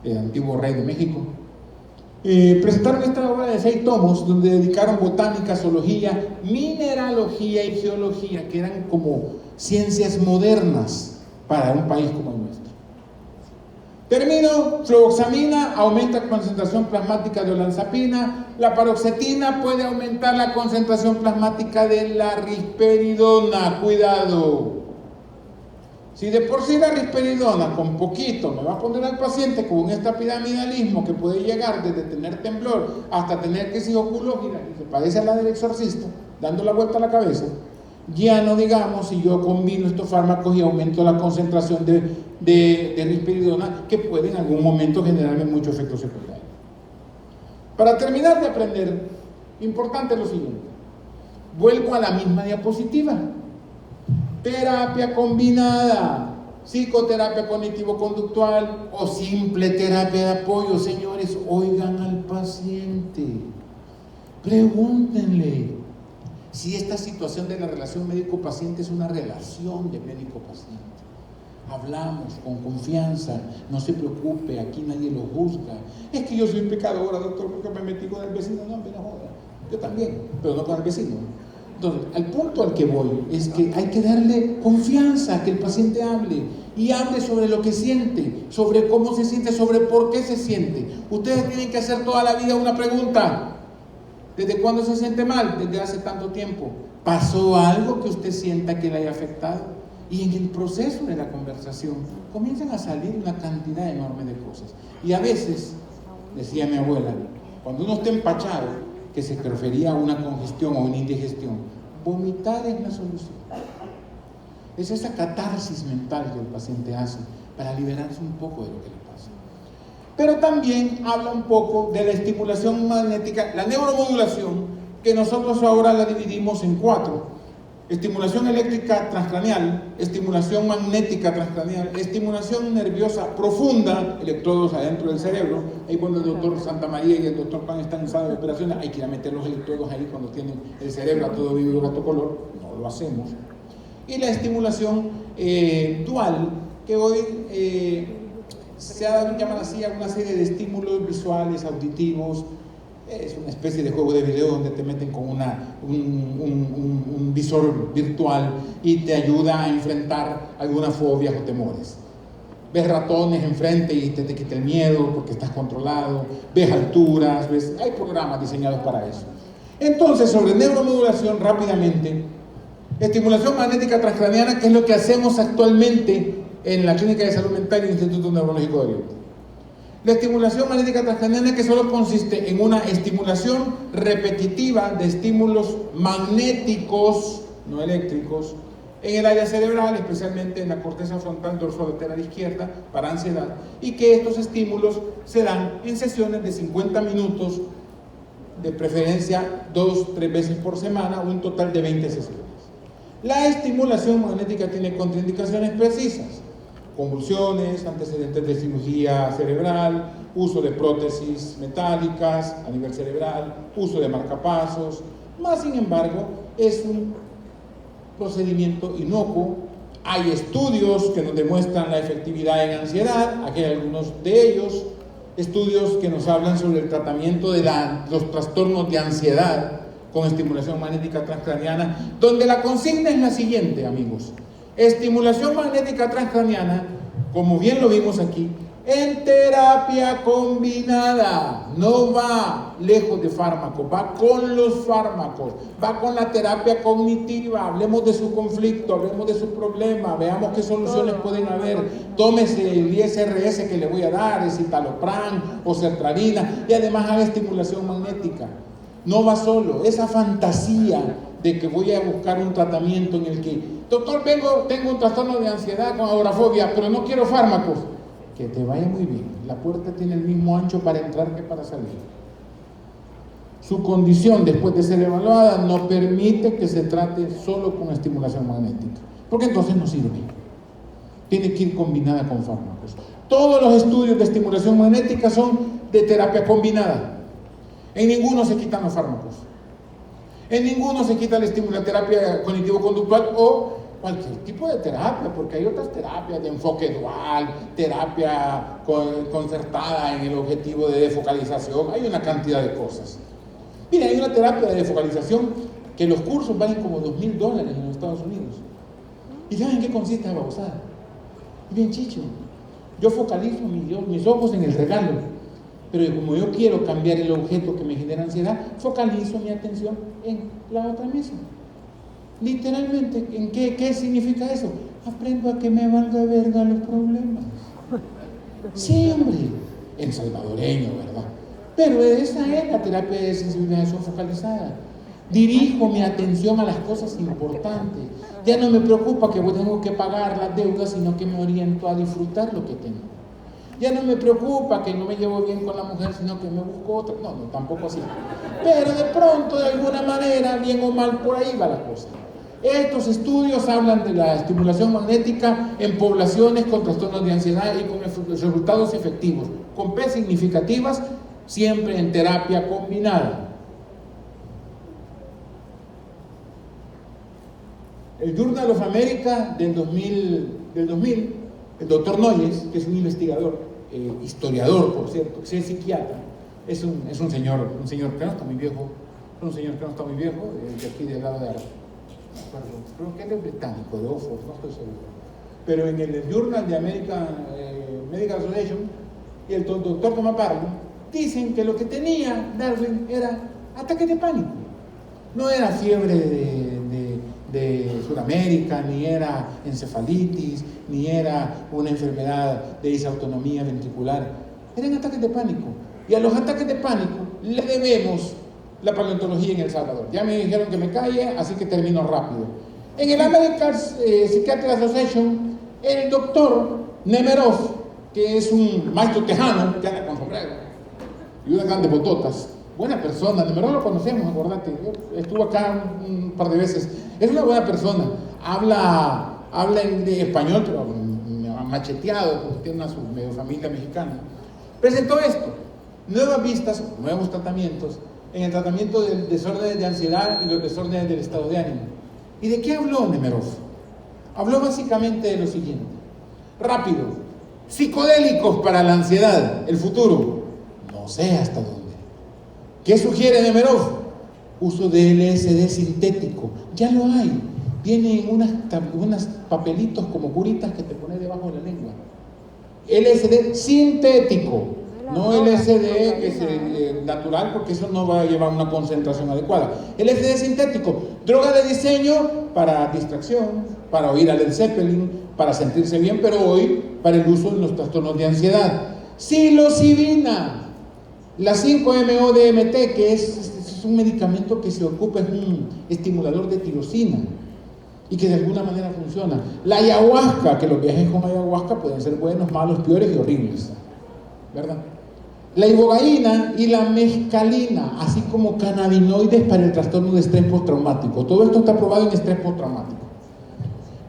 el antiguo rey de México. Presentaron esta obra de 6 tomos donde dedicaron botánica, zoología, mineralogía y geología, que eran como ciencias modernas para un país como el nuestro. Termino, fluvoxamina aumenta la concentración plasmática de olanzapina, la paroxetina puede aumentar la concentración plasmática de la risperidona, cuidado. Si de por sí la risperidona con poquito me va a poner al paciente con este piramidalismo que puede llegar desde tener temblor hasta tener crisis oculógica y se parece a la del exorcista, dando la vuelta a la cabeza, ya no digamos si yo combino estos fármacos y aumento la concentración de risperidona, que puede en algún momento generarme muchos efectos secundarios. Para terminar de aprender, importante lo siguiente. Vuelvo a la misma diapositiva. Terapia combinada, psicoterapia cognitivo-conductual o simple terapia de apoyo. Señores, oigan al paciente, pregúntenle si esta situación de la relación médico-paciente es una relación de médico-paciente. Hablamos con confianza, no se preocupe, aquí nadie lo juzga. Es que yo soy pecadora, doctor, porque me metí con el vecino. No, me la joda. Yo también, pero no con el vecino. Entonces, al punto al que voy es que hay que darle confianza a que el paciente hable y hable sobre lo que siente, sobre cómo se siente, sobre por qué se siente. Ustedes tienen que hacer toda la vida una pregunta. ¿Desde cuándo se siente mal? Desde hace tanto tiempo. ¿Pasó algo que usted sienta que le haya afectado? Y en el proceso de la conversación comienzan a salir una cantidad enorme de cosas. Y a veces, decía mi abuela, cuando uno está empachado, que se refería a una congestión o una indigestión, vomitar es la solución. Es esa catarsis mental que el paciente hace para liberarse un poco de lo que le pasa. Pero también habla un poco de la estimulación magnética, la neuromodulación, que nosotros ahora la dividimos en 4. Estimulación eléctrica transcranial, estimulación magnética transcranial, estimulación nerviosa profunda, electrodos adentro del cerebro. Ahí cuando el doctor Santa María y el doctor Pan están en sala de operaciones, hay que ir a meter los electrodos ahí cuando tienen el cerebro a todo vivo y gato color, no lo hacemos. Y la estimulación dual, que hoy se ha dado, llaman así, a una serie de estímulos visuales, auditivos. Es una especie de juego de video donde te meten con un visor virtual y te ayuda a enfrentar algunas fobias o temores. Ves ratones enfrente y te quita el miedo porque estás controlado, ves alturas, hay programas diseñados para eso. Entonces, sobre neuromodulación, rápidamente, estimulación magnética transcraniana, que es lo que hacemos actualmente en la Clínica de Salud Mental del Instituto Neurológico de Oriente. La estimulación magnética transcraniana, que solo consiste en una estimulación repetitiva de estímulos magnéticos, no eléctricos, en el área cerebral, especialmente en la corteza frontal dorsolateral izquierda, para ansiedad, y que estos estímulos se dan en sesiones de 50 minutos, de preferencia 2-3 veces por semana, un total de 20 sesiones. La estimulación magnética tiene contraindicaciones precisas: convulsiones, antecedentes de cirugía cerebral, uso de prótesis metálicas a nivel cerebral, uso de marcapasos. Más sin embargo, es un procedimiento inocuo. Hay estudios que nos demuestran la efectividad en ansiedad, aquí hay algunos de ellos, estudios que nos hablan sobre el tratamiento de los trastornos de ansiedad con estimulación magnética transcraniana, donde la consigna es la siguiente, amigos: estimulación magnética transcraniana, como bien lo vimos aquí, en terapia combinada. No va lejos de fármacos, va con los fármacos, va con la terapia cognitiva. Hablemos de su conflicto, hablemos de su problema, veamos qué soluciones pueden haber. Tómese el ISRS que le voy a dar, el citalopram o sertralina, y además haga estimulación magnética. No va solo, esa fantasía de que voy a buscar un tratamiento en el que, doctor, tengo un trastorno de ansiedad con agorafobia, pero no quiero fármacos. Que te vaya muy bien, la puerta tiene el mismo ancho para entrar que para salir. Su condición, después de ser evaluada, no permite que se trate solo con estimulación magnética, porque entonces no sirve. Tiene que ir combinada con fármacos. Todos los estudios de estimulación magnética son de terapia combinada. En ninguno se quitan los fármacos. En ninguno se quita la terapia cognitivo-conductual o cualquier tipo de terapia, porque hay otras terapias de enfoque dual, terapia concertada en el objetivo de defocalización. Hay una cantidad de cosas. Mira, hay una terapia de defocalización que los cursos valen como $2,000 en los Estados Unidos. ¿Y saben en qué consiste la babosada? Bien chicho, yo focalizo mis ojos en el regalo, pero como yo quiero cambiar el objeto que me genera ansiedad, focalizo mi atención en la otra mesa. Literalmente, ¿en qué significa eso? aprendo a que me valga verga los problemas. Sí, hombre, en salvadoreño, ¿verdad? Pero esa es la terapia de sensibilización focalizada. Dirijo mi atención a las cosas importantes. Ya no me preocupa que tengo que pagar las deudas, sino que me oriento a disfrutar lo que tengo. Ya no me preocupa que no me llevo bien con la mujer, sino que me busco otra. No, tampoco así. Pero de pronto, de alguna manera, bien o mal, por ahí va la cosa. Estos estudios hablan de la estimulación magnética en poblaciones con trastornos de ansiedad y con resultados efectivos, con P significativas, siempre en terapia combinada. El Journal of America del 2000, el doctor Noyes, que es un investigador, historiador, por cierto, que es psiquiatra, es un señor que no está muy viejo, de aquí del lado de Arab. Creo que él es británico, de Oxford, no estoy seguro. Pero en el Journal de American Medical Association y el doctor Thomas Parlin dicen que lo que tenía Darwin era ataque de pánico. No era fiebre de Sudamérica, ni era encefalitis, ni era una enfermedad de disautonomía ventricular. Eran ataques de pánico. Y a los ataques de pánico le debemos la paleontología en El Salvador. Ya me dijeron que me calle, así que termino rápido. En el American Psychiatric Association, el doctor Nemerov, que es un maestro tejano, que anda con sombrero y unas grandes bototas, buena persona, Nemerov lo conocemos, acordate, estuvo acá un par de veces, es una buena persona, habla en español, pero macheteado, porque tiene una medio familia mexicana. Presentó esto, nuevas vistas, nuevos tratamientos, en el tratamiento del desorden de ansiedad y los desórdenes del estado de ánimo. ¿Y de qué habló Nemerov? Habló básicamente de lo siguiente. Rápido. Psicodélicos para la ansiedad, el futuro. No sé hasta dónde. ¿Qué sugiere Nemerov? Uso de LSD sintético. Ya lo hay. Vienen unos papelitos como curitas que te pones debajo de la lengua. LSD sintético. No LSD que es natural, porque eso no va a llevar una concentración adecuada. LSD sintético, droga de diseño para distracción, para oír a Led Zeppelin, para sentirse bien, pero hoy para el uso en los trastornos de ansiedad. Psilocibina, la 5-MeO-DMT, que es un medicamento que se ocupa, es un estimulador de tirosina y que de alguna manera funciona. La ayahuasca, que los viajes con ayahuasca pueden ser buenos, malos, peores y horribles, ¿verdad? La ibogaína y la mescalina, así como cannabinoides para el trastorno de estrés postraumático. Todo esto está probado en estrés postraumático.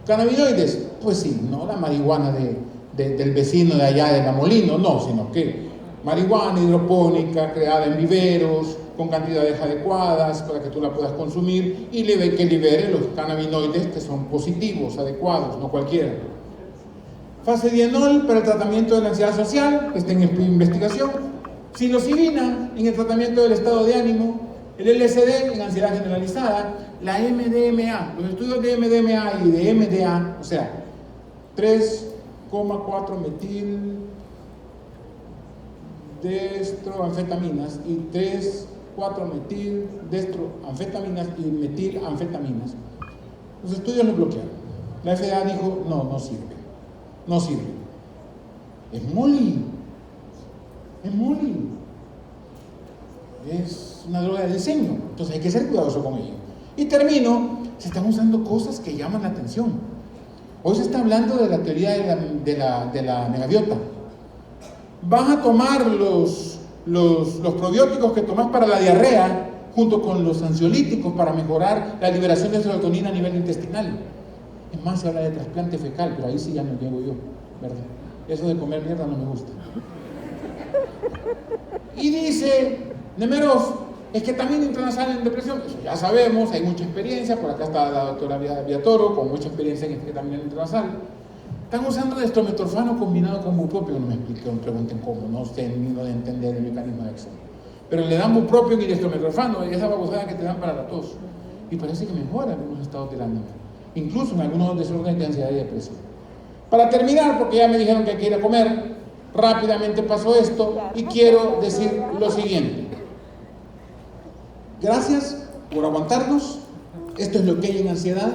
Cannabinoides, pues sí, no la marihuana del vecino de allá de La Molino, no, sino que marihuana hidropónica, creada en viveros, con cantidades adecuadas para que tú la puedas consumir y que libere los cannabinoides que son positivos, adecuados, no cualquiera. Fasedienol para el tratamiento de la ansiedad social, que está en investigación. Psilocibina en el tratamiento del estado de ánimo. El LSD en ansiedad generalizada. La MDMA, los estudios de MDMA y de MDA, o sea, 3,4 metil destroanfetaminas y 3,4 metil destroanfetaminas y metilanfetaminas. Los estudios lo bloquearon. La FDA dijo, no sirve. No sirve. Es molly. Es una droga de diseño. Entonces hay que ser cuidadoso con ello. Y termino, se están usando cosas que llaman la atención. Hoy se está hablando de la teoría de la megabiota. Vas a tomar los probióticos que tomas para la diarrea junto con los ansiolíticos para mejorar la liberación de serotonina a nivel intestinal. Es más, se habla de trasplante fecal, pero ahí sí ya me llevo yo, ¿verdad? Eso de comer mierda no me gusta. Y dice Nemerov, es que también entran en depresión. Eso ya sabemos, hay mucha experiencia. Por acá está la doctora Villatoro, con mucha experiencia en que también intranasal. Están usando dextrometorfano combinado con bupropión. No me expliquen, me pregunten cómo, no sé ni de entender el mecanismo de acción. Pero le dan bupropión y dextrometorfano, y esa babosada que te dan para la tos. Y parece que mejora algunos estados del ánimo, incluso en algunos desórdenes de ansiedad y depresión. Para terminar, porque ya me dijeron que hay que ir a comer, rápidamente pasó esto y quiero decir lo siguiente. Gracias por aguantarnos. Esto es lo que hay en ansiedad.